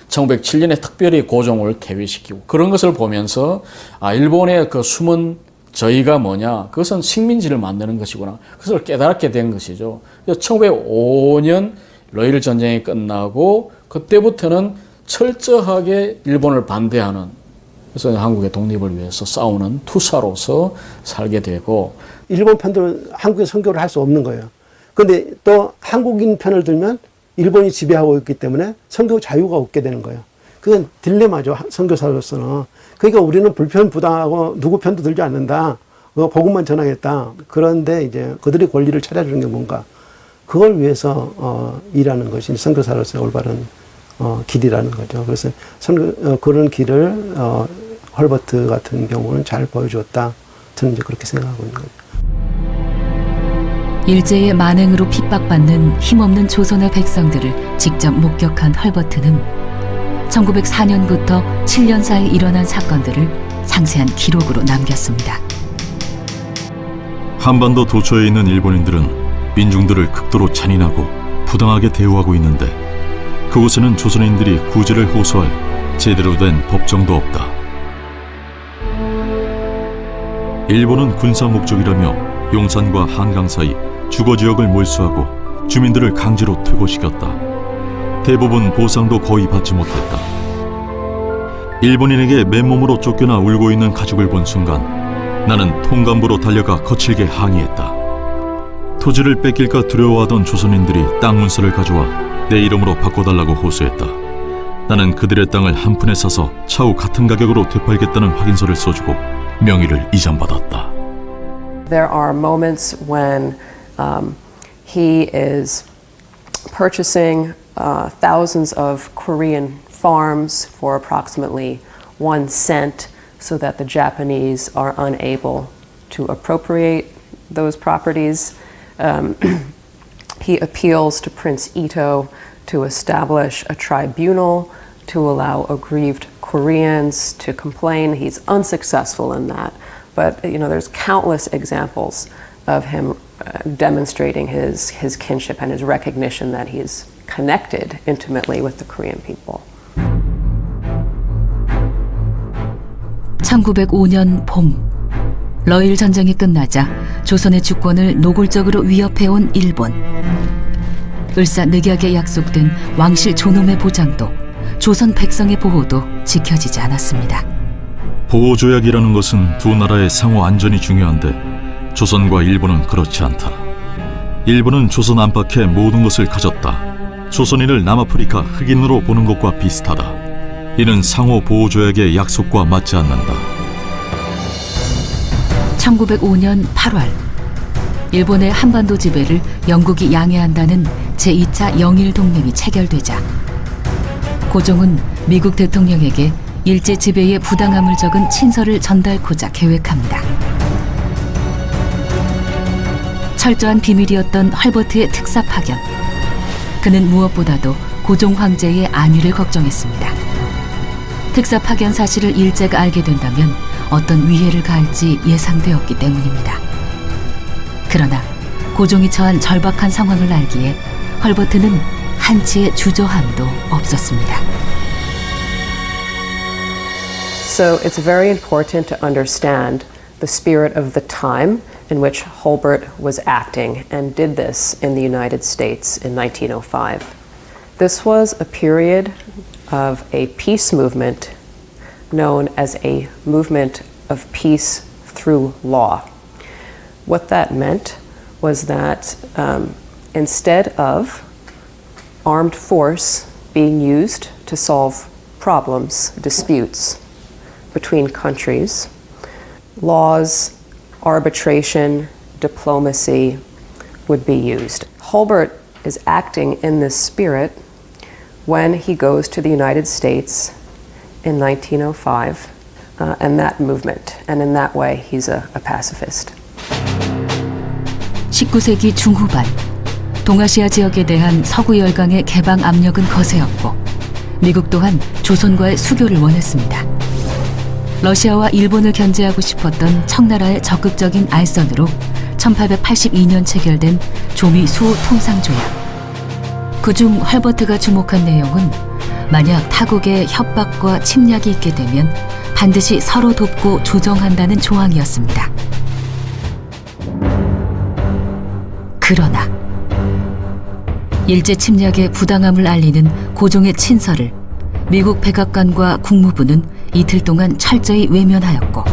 S10: 1907년에 특별히 고종을 퇴위시키고, 그런 것을 보면서 일본의 그 숨은 저희가 뭐냐, 그것은 식민지를 만드는 것이구나, 그것을 깨닫게 된 것이죠. 그래서 1905년 러일 전쟁이 끝나고 그때부터는 철저하게 일본을 반대하는, 그래서 한국의 독립을 위해서 싸우는 투사로서 살게 되고,
S6: 일본 편들은 한국에 선교를 할 수 없는 거예요. 그런데 또 한국인 편을 들면 일본이 지배하고 있기 때문에 선교 자유가 없게 되는 거예요. 그건 딜레마죠, 선교사로서는. 그러니까 우리는 불편부당하고 누구 편도 들지 않는다, 복음만 전하겠다. 그런데 이제 그들의 권리를 찾아주는 게 뭔가, 그걸 위해서 일하는 것이 선교사로서의 올바른 길이라는 거죠. 그래서 그런 길을 헐버트 같은 경우는 잘 보여주었다. 저는 이제 그렇게 생각하고 있는 거죠.
S1: 일제의 만행으로 핍박받는 힘없는 조선의 백성들을 직접 목격한 헐버트는 1904년부터 7년 사이 일어난 사건들을 상세한 기록으로 남겼습니다.
S8: 한반도 도처에 있는 일본인들은 민중들을 극도로 잔인하고 부당하게 대우하고 있는데, 그곳에는 조선인들이 구제를 호소할 제대로 된 법정도 없다. 일본은 군사 목적이라며 용산과 한강 사이 주거 지역을 몰수하고 주민들을 강제로 퇴거시켰다. 대부분 보상도 거의 받지 못했다. 일본인에게 맨몸으로 쫓겨나 울고 있는 가족을 본 순간 나는 통감부로 달려가 거칠게 항의했다. 토지를 뺏길까 두려워하던 조선인들이 땅 문서를 가져와 내 이름으로 바꿔달라고 호소했다. 나는 그들의 땅을 한 푼에 사서 차후 같은 가격으로 되팔겠다는 확인서를 써주고 명의를 이전받았다.
S18: There are moments when he is purchasing thousands of Korean farms for approximately 1 cent so that the Japanese are unable to appropriate those properties. He appeals to Prince Ito to establish a tribunal to allow aggrieved Koreans to complain. He's unsuccessful in that. But there's countless examples of him demonstrating his kinship and his recognition that he's connected intimately with the Korean people.
S1: 1905년 봄, 러일 전쟁이 끝나자 조선의 주권을 노골적으로 위협해온 일본. 을사늑약에 약속된 왕실 존엄의 보장도 조선 백성의 보호도 지켜지지 않았습니다.
S8: 보호조약이라는 것은 두 나라의 상호 안전이 중요한데 조선과 일본은 그렇지 않다. 일본은 조선 안팎의 모든 것을 가졌다. 조선인을 남아프리카 흑인으로 보는 것과 비슷하다. 이는 상호 보호조약의 약속과 맞지 않는다.
S1: 1905년 8월 일본의 한반도 지배를 영국이 양해한다는 제2차 영일 동맹이 체결되자 고종은 미국 대통령에게 일제 지배의 부당함을 적은 친서를 전달코자 계획합니다. 철저한 비밀이었던 헐버트의 특사 파견. 그는 무엇보다도 고종 황제의 안위를 걱정했습니다. 특사 파견 사실을 일제가 알게 된다면 어떤 위해를 가할지 예상되었기 때문입니다. 그러나 고종이 처한 절박한 상황을 알기에 헐버트는 한치의 주저함도 없었습니다.
S18: So it's very important to understand the spirit of the time in which Holbert was acting and did this in the United States in 1905. This was a period of a peace movement known as a movement of peace through law. What that meant was that instead of armed force being used to solve problems, disputes between countries, laws, arbitration, diplomacy would be used. Holbert is acting in this spirit when he goes to the United States in 1905 and that movement, and in that way he's a pacifist.
S1: 19세기 중후반 동아시아 지역에 대한 서구 열강의 개방 압력은 거세었고 미국 또한 조선과의 수교를 원했습니다. 러시아와 일본을 견제하고 싶었던 청나라의 적극적인 알선으로 1882년 체결된 조미 수호 통상조약. 그중 헐버트가 주목한 내용은 만약 타국의 협박과 침략이 있게 되면 반드시 서로 돕고 조정한다는 조항이었습니다. 그러나 일제 침략의 부당함을 알리는 고종의 친서를 미국 백악관과 국무부는 이틀 동안 철저히 외면하였고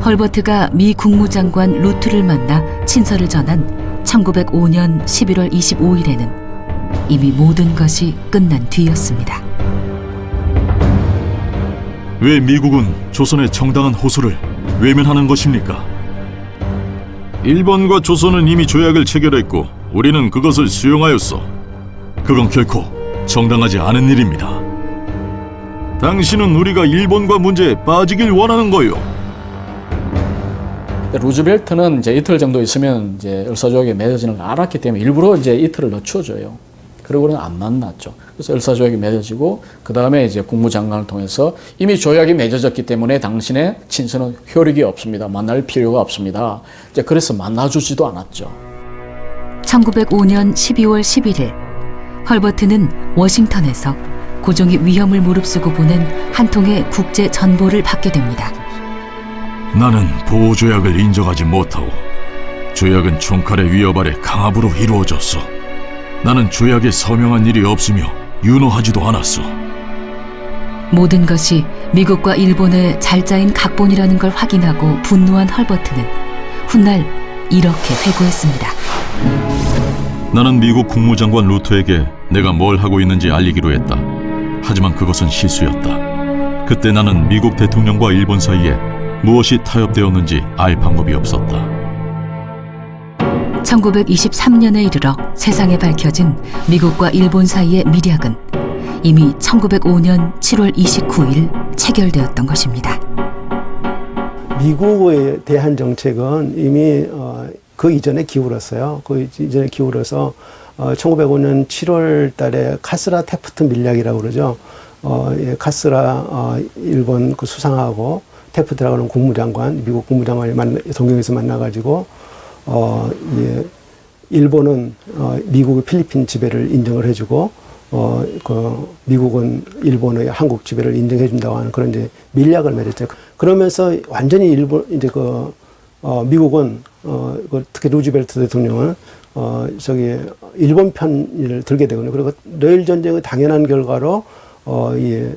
S1: 헐버트가 미 국무장관 루트를 만나 친서를 전한 1905년 11월 25일에는 이미 모든 것이 끝난 뒤였습니다.
S8: 왜 미국은 조선의 정당한 호소를 외면하는 것입니까? 일본과 조선은 이미 조약을 체결했고 우리는 그것을 수용하였어. 그건 결코 정당하지 않은 일입니다. 당신은 우리가 일본과 문제에 빠지길 원하는 거요.
S10: 루즈벨트는 이제 이틀 정도 있으면 이제 을사조약에 맺어지는 걸 알았기 때문에 일부러 이제 이틀을 늦춰줘요. 그러고는 안 만났죠. 그래서 을사조약이 맺어지고 그 다음에 이제 국무장관을 통해서 이미 조약이 맺어졌기 때문에 당신의 친서는 효력이 없습니다. 만날 필요가 없습니다. 이제 그래서 만나주지도 않았죠.
S1: 1905년 12월 11일 헐버트는 워싱턴에서 고종이 위험을 무릅쓰고 보낸 한 통의 국제 전보를 받게 됩니다.
S8: 나는 보호조약을 인정하지 못하고 조약은 총칼의 위협 아래 강압으로 이루어졌어. 나는 조약에 서명한 일이 없으며 윤호하지도 않았어.
S1: 모든 것이 미국과 일본의 잘 짜인 각본이라는 걸 확인하고 분노한 헐버트는 훗날 이렇게 회고했습니다.
S8: 나는 미국 국무장관 루트에게 내가 뭘 하고 있는지 알리기로 했다. 하지만 그것은 실수였다. 그때 나는 미국 대통령과 일본 사이에 무엇이 타협되었는지 알 방법이 없었다.
S1: 1923년에 이르러 세상에 밝혀진 미국과 일본 사이의 미략은 이미 1905년 7월 29일 체결되었던 것입니다.
S19: 미국에 대한 정책은 이미 그 이전에 기울었어요. 그 이전에 기울어서 1905년 7월 달에 카스라 태프트 밀약이라고 그러죠. 카스라 일본 그 수상하고 태프트라고 하는 국무장관, 미국 국무장관이 동경에서 만나가지고 일본은 미국의 필리핀 지배를 인정을 해주고 미국은 일본의 한국 지배를 인정해준다고 하는 그런 이제 밀약을 맺었죠. 그러면서 완전히 일본 이제 미국은 특히 루즈벨트 대통령은 저기 일본 편을 들게 되거든요. 그리고 러일 전쟁의 당연한 결과로 이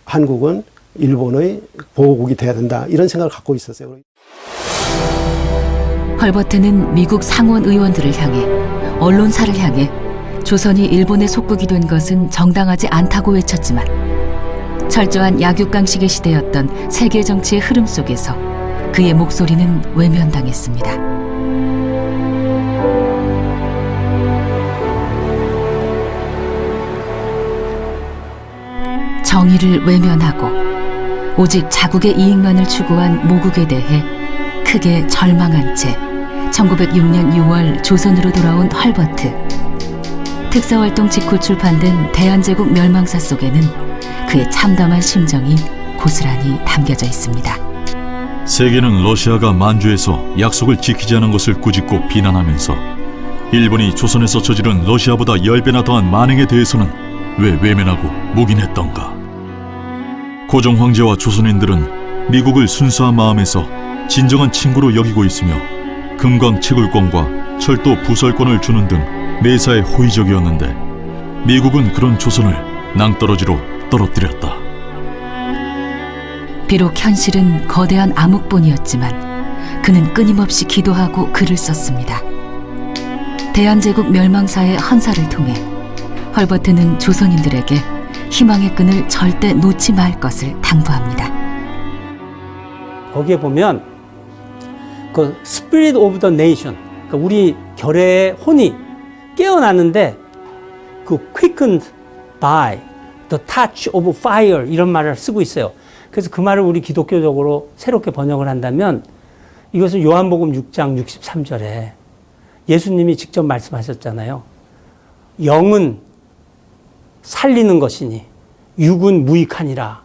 S19: 한국은 일본의 보호국이 돼야 된다 이런 생각을 갖고 있었어요.
S1: 헐버트는 미국 상원 의원들을 향해 언론사를 향해 조선이 일본의 속국이 된 것은 정당하지 않다고 외쳤지만 철저한 약육강식의 시대였던 세계 정치의 흐름 속에서 그의 목소리는 외면당했습니다. 정의를 외면하고 오직 자국의 이익만을 추구한 모국에 대해 크게 절망한 채 1906년 6월 조선으로 돌아온 헐버트. 특사활동 직후 출판된 대한제국 멸망사 속에는 그의 참담한 심정이 고스란히 담겨져 있습니다.
S8: 세계는 러시아가 만주에서 약속을 지키지 않은 것을 꾸짖고 비난하면서 일본이 조선에서 저지른 러시아보다 10배나 더한 만행에 대해서는 왜 외면하고 묵인했던가. 고종 황제와 조선인들은 미국을 순수한 마음에서 진정한 친구로 여기고 있으며 금강 채굴권과 철도 부설권을 주는 등 매사에 호의적이었는데 미국은 그런 조선을 낭떠러지로 떨어뜨렸다.
S1: 비록 현실은 거대한 암흑본이었지만 그는 끊임없이 기도하고 글을 썼습니다. 대한제국 멸망사의 헌사를 통해 헐버트는 조선인들에게 희망의 끈을 절대 놓지 말 것을 당부합니다.
S7: 거기에 보면 그 Spirit of the Nation, 그러니까 우리 결의의 혼이 깨어나는데 그 quickened by the touch of fire 이런 말을 쓰고 있어요. 그래서 그 말을 우리 기독교적으로 새롭게 번역을 한다면 이것은 요한복음 6장 63절에 예수님이 직접 말씀하셨잖아요. 영은 살리는 것이니 육은 무익하니라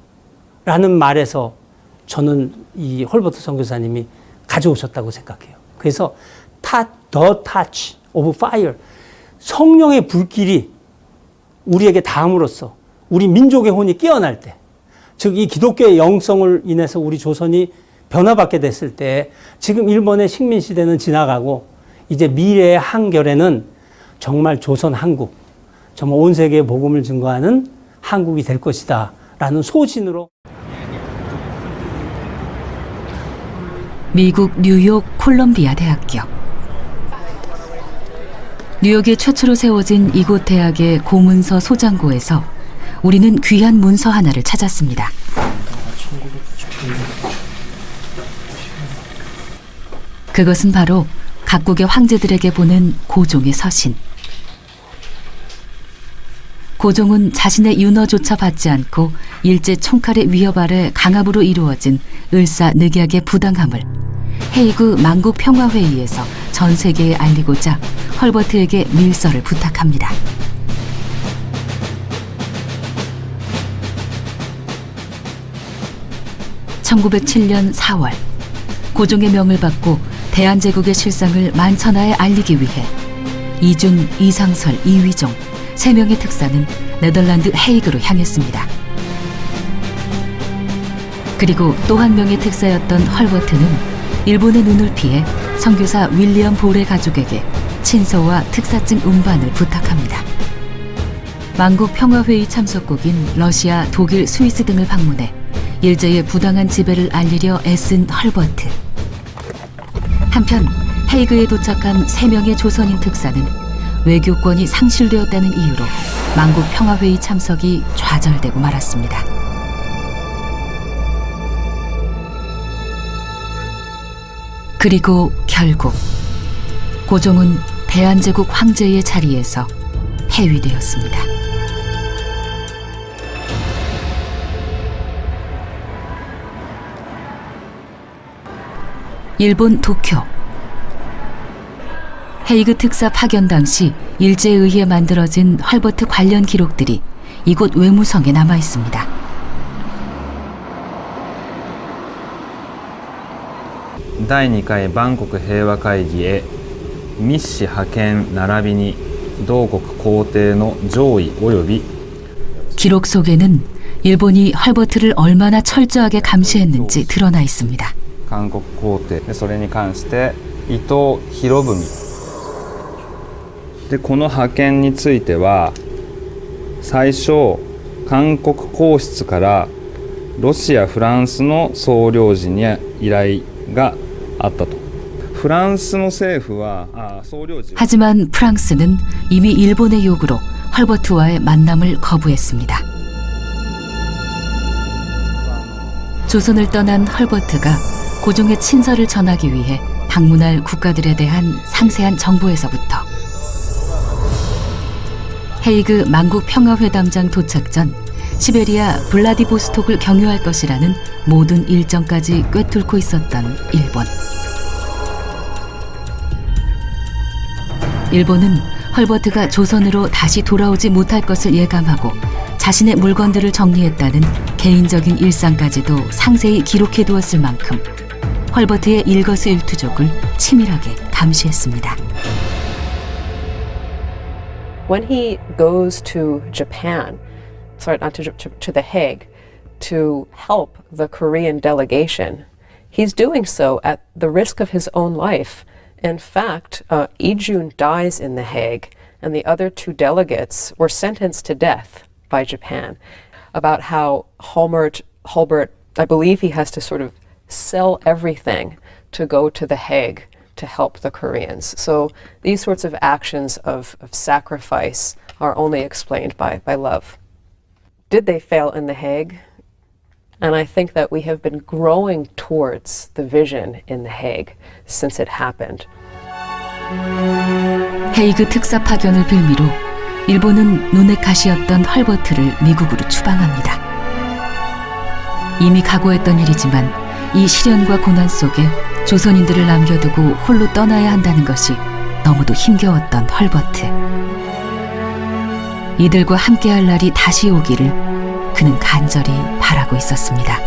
S7: 라는 말에서 저는 이 헐버트 선교사님이 가져오셨다고 생각해요. 그래서 the touch of fire, 성령의 불길이 우리에게 닿음으로써 우리 민족의 혼이 깨어날 때, 즉 이 기독교의 영성을 인해서 우리 조선이 변화받게 됐을 때 지금 일본의 식민시대는 지나가고 이제 미래의 한결에는 정말 조선 한국, 정말 온 세계에 복음을 증거하는 한국이 될 것이다 라는 소신으로
S1: 미국 뉴욕 콜럼비아 대학교. 뉴욕에 최초로 세워진 이곳 대학의 고문서 소장고에서 우리는 귀한 문서 하나를 찾았습니다. 그것은 바로 각국의 황제들에게 보낸 고종의 서신. 고종은 자신의 윤허조차 받지 않고 일제 총칼의 위협 아래 강압으로 이루어진 을사늑약의 부당함을 헤이그 만국 평화회의에서 전 세계에 알리고자 헐버트에게 밀서를 부탁합니다. (1907년 4월) 고종의 명을 받고 대한제국의 실상을 만천하에 알리기 위해 이준, 이상설, 이휘종 3명의 특사는 네덜란드 헤이그로 향했습니다. 그리고 또 한 명의 특사였던 헐버트는 일본의 눈을 피해 선교사 윌리엄 볼의 가족에게 친서와 특사증 운반을 부탁합니다. 만국 평화회의 참석국인 러시아, 독일, 스위스 등을 방문해 일제의 부당한 지배를 알리려 애쓴 헐버트. 한편 헤이그에 도착한 3명의 조선인 특사는 외교권이 상실되었다는 이유로 만국 평화회의 참석이 좌절되고 말았습니다. 그리고 결국 고종은 대한제국 황제의 자리에서 해위되었습니다. 일본 도쿄. 헤이그 특사 파견 당시 일제에 의해 만들어진 헐버트 관련 기록들이 이곳 외무성에 남아 있습니다.
S20: 第2回バンコク平和会議へ密使派遣並びに同国皇帝の上位及び
S1: 기록 속에는 일본이 헐버트를 얼마나 철저하게 감시했는지 드러나 있습니다.
S20: 韓国皇帝でそれに関して伊藤博文でこの派遣については最初韓国皇室からロシア・フランスの総領事に依頼があったと。フランスの政府は総領事
S1: 하지만 프랑스는 이미 일본의 요구로 헐버트와의 만남을 거부했습니다. 조선을 떠난 헐버트가 고종의 친서를 전하기 위해 방문할 국가들에 대한 상세한 정보에서부터 헤이그 만국평화회담장 도착 전 시베리아 블라디보스톡을 경유할 것이라는 모든 일정까지 꿰뚫고 있었던 일본. 일본은 헐버트가 조선으로 다시 돌아오지 못할 것을 예감하고 자신의 물건들을 정리했다는 개인적인 일상까지도 상세히 기록해두었을 만큼 헐버트의 일거수일투족을 치밀하게 감시했습니다.
S18: When he goes to Japan, not to The Hague, to help the Korean delegation, he's doing so at the risk of his own life. In fact, Lee Jun dies in The Hague, and the other two delegates were sentenced to death by Japan. About how Hulbert, I believe he has to sort of sell everything to go to The Hague to help the Koreans. So these sorts of actions of sacrifice are only explained by love. Did they fail in The Hague? And I think that we have been growing towards the vision in The Hague since it happened.
S1: 헤이그 특사 파견을 빌미로 일본은 눈의 가시였던 헐버트를 미국으로 추방합니다. 이미 각오했던 일이지만 이 시련과 고난 속에 조선인들을 남겨두고 홀로 떠나야 한다는 것이 너무도 힘겨웠던 헐버트. 이들과 함께할 날이 다시 오기를 그는 간절히 바라고 있었습니다.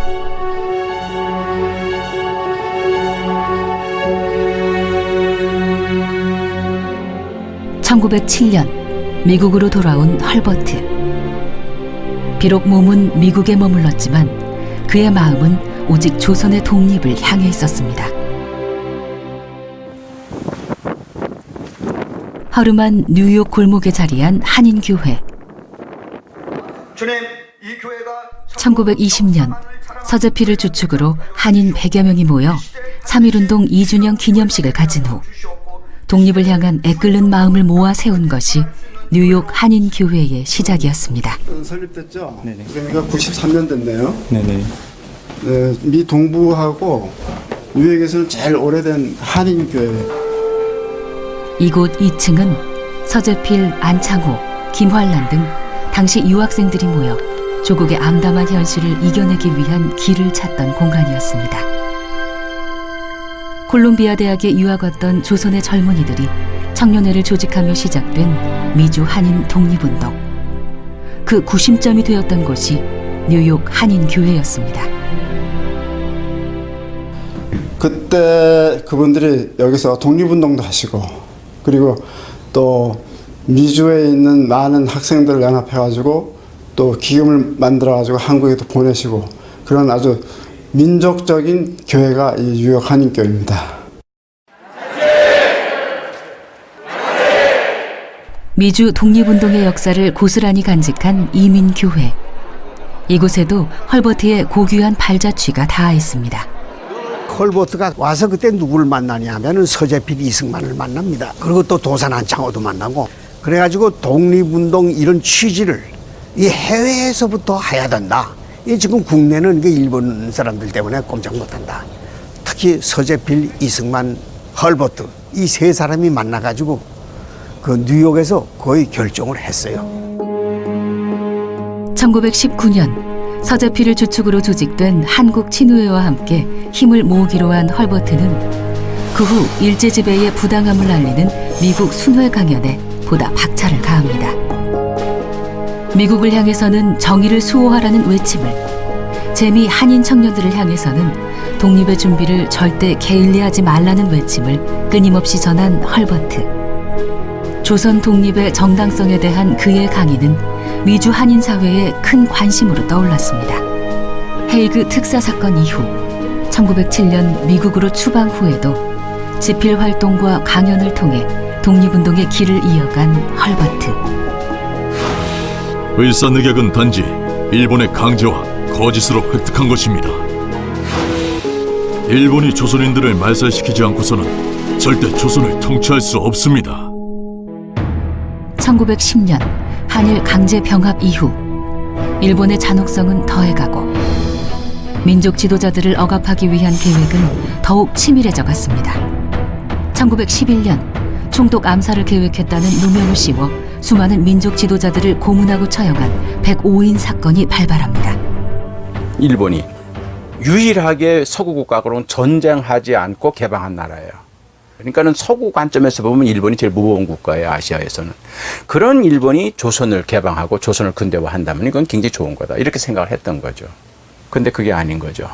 S1: (1907년) 미국으로 돌아온 헐버트. 비록 몸은 미국에 머물렀지만 그의 마음은 오직 조선의 독립을 향해 있었습니다. 허름한 뉴욕 골목에 자리한 한인교회. 1920년 서재필을 주축으로 한인 100여 명이 모여 3.1운동 2주년 기념식을 가진 후 독립을 향한 애끓는 마음을 모아 세운 것이 뉴욕 한인교회의 시작이었습니다.
S19: 설립됐죠? 네네. 그러니까 93년 됐네요.
S9: 네네.
S19: 네, 미 동부하고 뉴욕에서는 제일 오래된 한인교회.
S1: 이곳 2층은 서재필, 안창호, 김환란 등 당시 유학생들이 모여 조국의 암담한 현실을 이겨내기 위한 길을 찾던 공간이었습니다. 콜롬비아 대학에 유학 왔던 조선의 젊은이들이 청년회를 조직하며 시작된 미주 한인 독립운동. 그 구심점이 되었던 곳이 뉴욕 한인교회였습니다.
S19: 그때 그분들이 여기서 독립운동도 하시고 그리고 또 미주에 있는 많은 학생들을 연합해가지고 또 기금을 만들어가지고 한국에도 보내시고 그런 아주 민족적인 교회가 이 뉴욕 한인교회입니다.
S1: 미주 독립운동의 역사를 고스란히 간직한 이민교회. 이곳에도 헐버트의 고귀한 발자취가 닿아 있습니다.
S17: 헐버트가 와서 그때 누구를 만나냐 하면은 서재필 이승만을 만납니다. 그리고 또 도산 안창호도 만나고 그래가지고 독립운동 이런 취지를 이 해외에서부터 해야 된다. 이 지금 국내는 그 일본 사람들 때문에 꼼짝 못한다. 특히 서재필, 이승만, 헐버트 이 세 사람이 만나가지고 그 뉴욕에서 거의 결정을 했어요.
S1: 1919년 서재필을 주축으로 조직된 한국 친우회와 함께 힘을 모으기로 한 헐버트는 그 후 일제지배의 부당함을 알리는 미국 순회 강연에 보다 박차를 가합니다. 미국을 향해서는 정의를 수호하라는 외침을, 재미 한인 청년들을 향해서는 독립의 준비를 절대 게을리하지 말라는 외침을 끊임없이 전한 헐버트. 조선 독립의 정당성에 대한 그의 강의는 미주 한인 사회의 큰 관심으로 떠올랐습니다. 헤이그 특사 사건 이후 1907년 미국으로 추방 후에도 집필 활동과 강연을 통해 독립운동의 길을 이어간 헐버트.
S8: 을사늑약은 단지 일본의 강제와 거짓으로 획득한 것입니다. 일본이 조선인들을 말살시키지 않고서는 절대 조선을 통치할 수 없습니다.
S1: 1910년 한일 강제 병합 이후 일본의 잔혹성은 더해가고 민족 지도자들을 억압하기 위한 계획은 더욱 치밀해져 갔습니다. 1911년 총독 암살을 계획했다는 누명을 씌워 수많은 민족 지도자들을 고문하고 처형한 105인 사건이 발발합니다.
S4: 일본이 유일하게 서구 국가로는 전쟁하지 않고 개방한 나라예요. 그러니까는 서구 관점에서 보면 일본이 제일 무거운 국가예요, 아시아에서는. 그런 일본이 조선을 개방하고 조선을 근대화한다면 이건 굉장히 좋은 거다, 이렇게 생각을 했던 거죠. 근데 그게 아닌 거죠.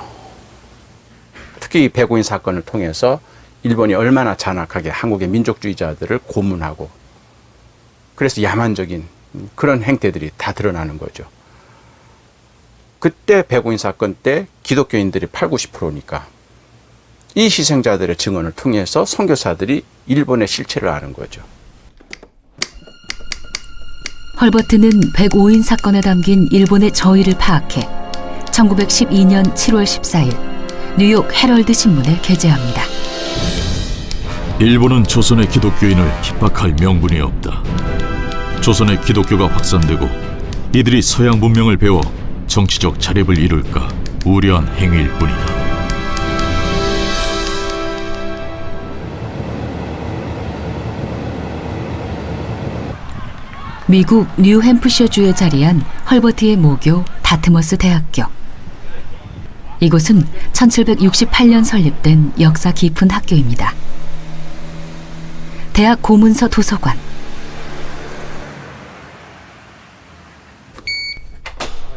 S4: 특히 이 105인 사건을 통해서 일본이 얼마나 잔악하게 한국의 민족주의자들을 고문하고, 그래서 야만적인 그런 행태들이 다 드러나는 거죠. 그때 105인 사건 때 기독교인들이 80~90%니까 이 희생자들의 증언을 통해서 선교사들이 일본의 실체를 아는 거죠.
S1: 헐버트는 105인 사건에 담긴 일본의 저의를 파악해 1912년 7월 14일 뉴욕 헤럴드 신문에 게재합니다.
S8: 일본은 조선의 기독교인을 핍박할 명분이 없다. 조선의 기독교가 확산되고 이들이 서양 문명을 배워 정치적 자립을 이룰까 우려한 행위일 뿐이다.
S1: 미국 뉴햄프셔주에 자리한 헐버트의 모교 다트머스 대학교. 이곳은 1768년 설립된 역사 깊은 학교입니다. 대학 고문서 도서관,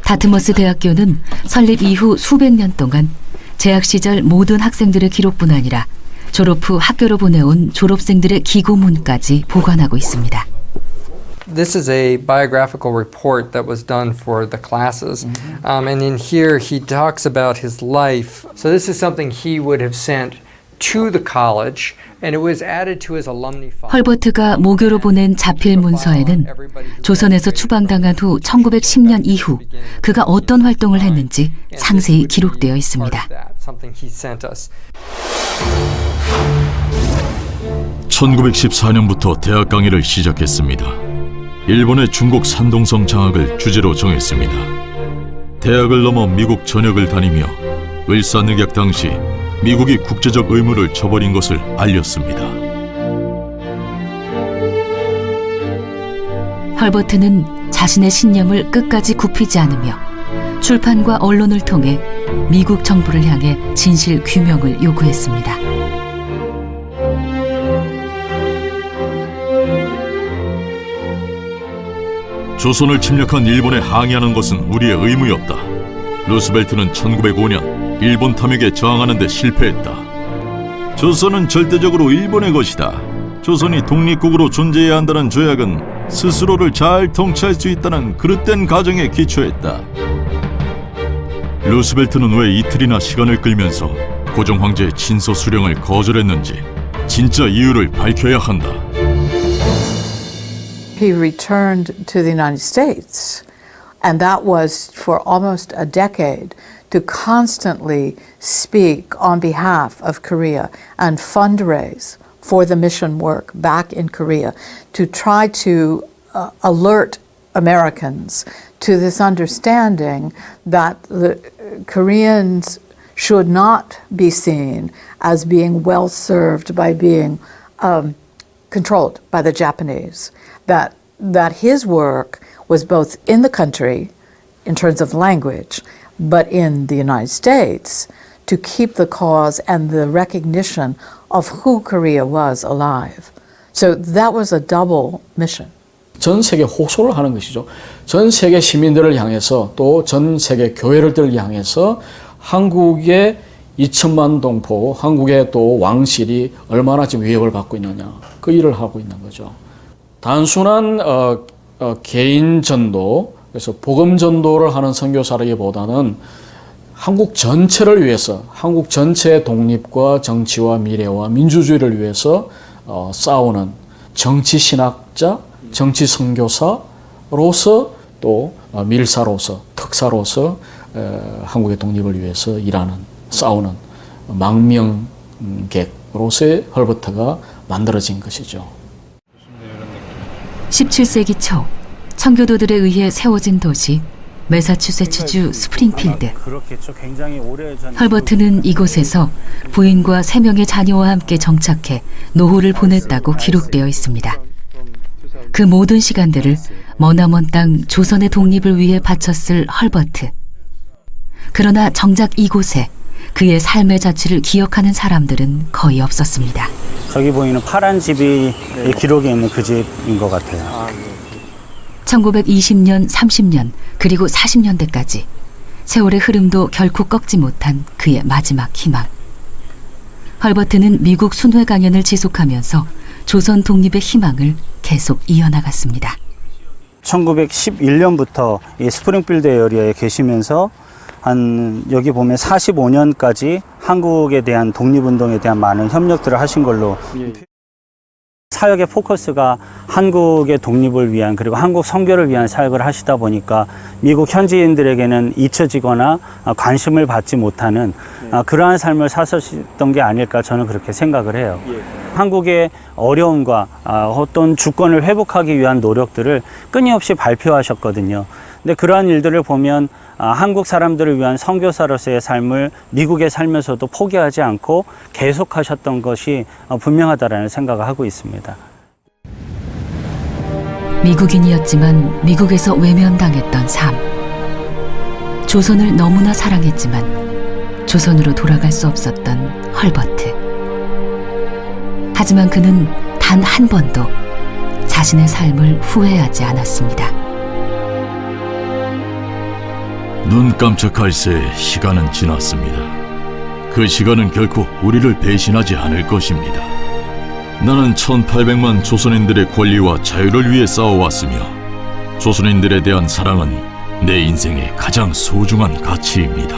S1: 다트머스 대학교는 설립 이후 수백 년 동안 재학 시절 모든 학생들의 기록뿐 아니라 졸업 후 학교로 보내온 졸업생들의 기고문까지 보관하고 있습니다.
S21: This is a biographical report that was done for the classes. And in here he talks about his life. So this is something he would have sent to the college and it was added to his alumni file.
S1: 헐버트가 모교로 보낸 자필 문서에는 조선에서 추방당한 후 1910년 이후 그가 어떤 활동을 했는지 상세히 기록되어 있습니다.
S21: Something he sent us.
S8: 1914년부터 대학 강의를 시작했습니다. 일본의 중국 산동성 장악을 주제로 정했습니다. 대학을 넘어 미국 전역을 다니며 을사늑약 당시 미국이 국제적 의무를 저버린 것을 알렸습니다.
S1: 헐버트는 자신의 신념을 끝까지 굽히지 않으며 출판과 언론을 통해 미국 정부를 향해 진실 규명을 요구했습니다.
S8: 조선을 침략한 일본에 항의하는 것은 우리의 의무였다. 루스벨트는 1905년 일본 탐욕에 저항하는 데 실패했다. 조선은 절대적으로 일본의 것이다. 조선이 독립국으로 존재해야 한다는 조약은 스스로를 잘 통치할 수 있다는 그릇된 가정에 기초했다. 루스벨트는 왜 이틀이나 시간을 끌면서 고종 황제의 친서 수령을 거절했는지 진짜 이유를 밝혀야 한다.
S5: He returned to the United States, and that was for almost a decade to constantly speak on behalf of Korea and fundraise for the mission work back in Korea to try to alert Americans to this understanding that the Koreans should not be seen as being well served by being controlled by the Japanese. That his work was both in the country, in terms of language, but in the United States, to keep the cause and the recognition of who Korea was alive. So that was a double mission.
S10: 전 세계 호소를 하는 것이죠. 전 세계 시민들을 향해서 또 전 세계 교회들을 향해서 한국의 2천만 동포, 한국의 또 왕실이 얼마나 지금 위협을 받고 있느냐, 그 일을 하고 있는 거죠. 단순한 개인 전도, 그래서 복음 전도를 하는 선교사라기보다는 한국 전체를 위해서, 한국 전체의 독립과 정치와 미래와 민주주의를 위해서 싸우는 정치 신학자, 정치 선교사로서 또 밀사로서, 특사로서 한국의 독립을 위해서 일하는, 싸우는 망명객으로서의 헐버트가 만들어진 것이죠.
S1: 17세기 초 청교도들에 의해 세워진 도시 매사추세츠주 스프링필드. 헐버트는 이곳에서 부인과 3명의 자녀와 함께 정착해 노후를 보냈다고 기록되어 있습니다. 그 모든 시간들을 머나먼 땅 조선의 독립을 위해 바쳤을 헐버트. 그러나 정작 이곳에 그의 삶의 자취를 기억하는 사람들은 거의 없었습니다.
S3: 저기 보이는 파란 집이 기록에 있는 그 집인 것 같아요.
S1: 1920년, 30년, 그리고 40년대까지 세월의 흐름도 결코 꺾지 못한 그의 마지막 희망. 헐버트는 미국 순회 강연을 지속하면서 조선 독립의 희망을 계속 이어나갔습니다.
S3: 1911년부터 이 스프링필드 에어리어에 계시면서 한 여기 보면 45년까지 한국에 대한 독립운동에 대한 많은 협력들을 하신 걸로 사역의 포커스가 한국의 독립을 위한 그리고 한국 선교를 위한 사역을 하시다 보니까 미국 현지인들에게는 잊혀지거나 관심을 받지 못하는 그러한 삶을 사셨던 게 아닐까 저는 그렇게 생각을 해요. 한국의 어려움과 어떤 주권을 회복하기 위한 노력들을 끊임없이 발표하셨거든요. 근데 그러한 일들을 보면 한국 사람들을 위한 선교사로서의 삶을 미국에 살면서도 포기하지 않고 계속하셨던 것이 분명하다라는 생각을 하고 있습니다.
S1: 미국인이었지만 미국에서 외면당했던 삶. 조선을 너무나 사랑했지만 조선으로 돌아갈 수 없었던 헐버트. 하지만 그는 단 한 번도 자신의 삶을 후회하지 않았습니다.
S8: 눈 깜짝할 새 시간은 지났습니다. 그 시간은 결코 우리를 배신하지 않을 것입니다. 나는 1800만 조선인들의 권리와 자유를 위해 싸워왔으며 조선인들에 대한 사랑은 내 인생의 가장 소중한 가치입니다.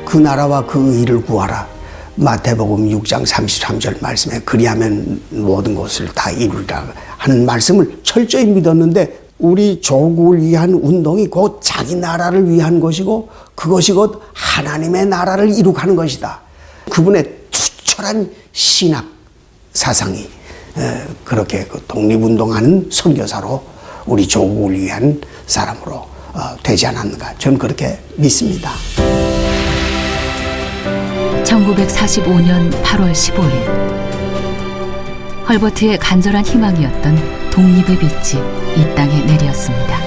S17: 그 나라와 그 의를 구하라. 마태복음 6장 33절 말씀에 그리하면 모든 것을 다 이루리라 하는 말씀을 철저히 믿었는데 우리 조국을 위한 운동이 곧 자기 나라를 위한 것이고 그것이 곧 하나님의 나라를 이룩하는 것이다. 그분의 투철한 신학 사상이 그렇게 독립운동하는 선교사로 우리 조국을 위한 사람으로 되지 않았는가 저는 그렇게 믿습니다.
S1: 1945년 8월 15일 헐버트의 간절한 희망이었던 독립의 빛이 이 땅에 내렸습니다.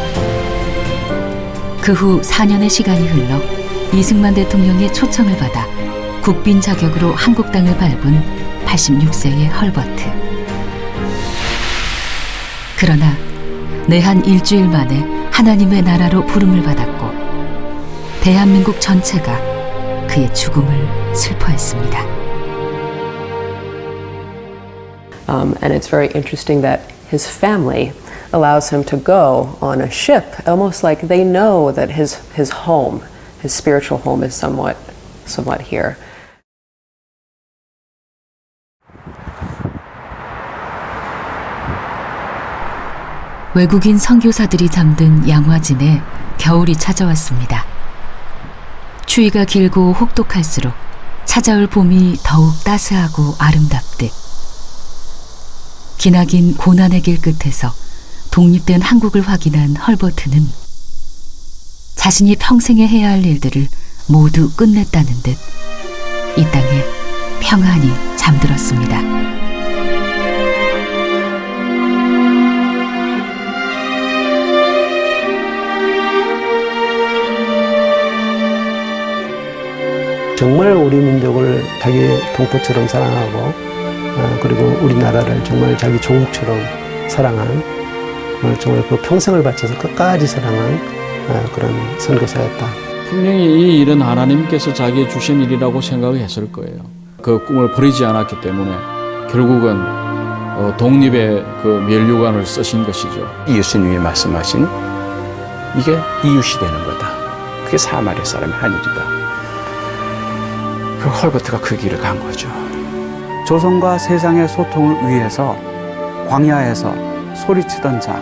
S1: 그 후 4년의 시간이 흘러 이승만 대통령의 초청을 받아 국빈 자격으로 한국 땅을 밟은 86세의 헐버트. 그러나 내한 일주일 만에 하나님의 나라로 부름을 받았고 대한민국 전체가 그의 죽음을 슬퍼했습니다.
S18: And it's very interesting that his family allows him to go on a ship, almost like they know that his home, his spiritual home, is somewhat here.
S1: 외국인 선교사들이 잠든 양화진에 겨울이 찾아왔습니다. 추위가 길고 혹독할수록 찾아올 봄이 더욱 따스하고 아름답듯 기나긴 고난의 길 끝에서 독립된 한국을 확인한 헐버트는 자신이 평생에 해야 할 일들을 모두 끝냈다는 듯 이 땅에 평안히 잠들었습니다.
S19: 정말 우리 민족을 자기 동포처럼 사랑하고 그리고 우리나라를 정말 자기 조국처럼 사랑한 정말 그 평생을 바쳐서 끝까지 사랑한 그런 선교사였다.
S10: 분명히 이 일은 하나님께서 자기의 주신 일이라고 생각했을 거예요. 그 꿈을 버리지 않았기 때문에 결국은 독립의 그 면류관을 쓰신 것이죠.
S4: 예수님이 말씀하신 이게 이웃이 되는 거다. 그게 사마리아 사람이 한 일이다. 그 헐버트가 그 길을 간 거죠.
S12: 조선과 세상의 소통을 위해서 광야에서 소리치던 자,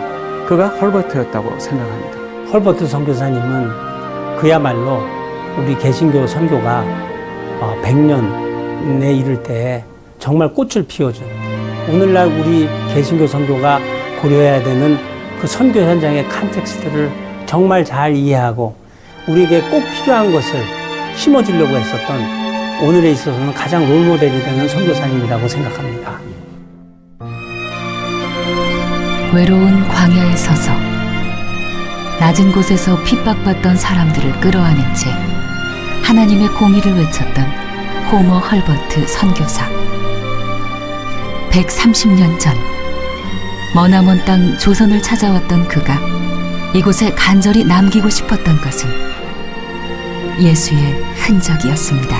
S12: 그가 헐버트였다고 생각합니다.
S7: 헐버트 선교사님은 그야말로 우리 개신교 선교가 100년에 이를 때 정말 꽃을 피워준, 오늘날 우리 개신교 선교가 고려해야 되는 그 선교 현장의 컨텍스트를 정말 잘 이해하고 우리에게 꼭 필요한 것을 심어주려고 했었던, 오늘에 있어서는 가장 롤모델이 되는 선교사님이라고 생각합니다.
S1: 외로운 광야에 서서 낮은 곳에서 핍박받던 사람들을 끌어안은 채 하나님의 공의를 외쳤던 호머 헐버트 선교사. 130년 전 머나먼 땅 조선을 찾아왔던 그가 이곳에 간절히 남기고 싶었던 것은 예수의 흔적이었습니다.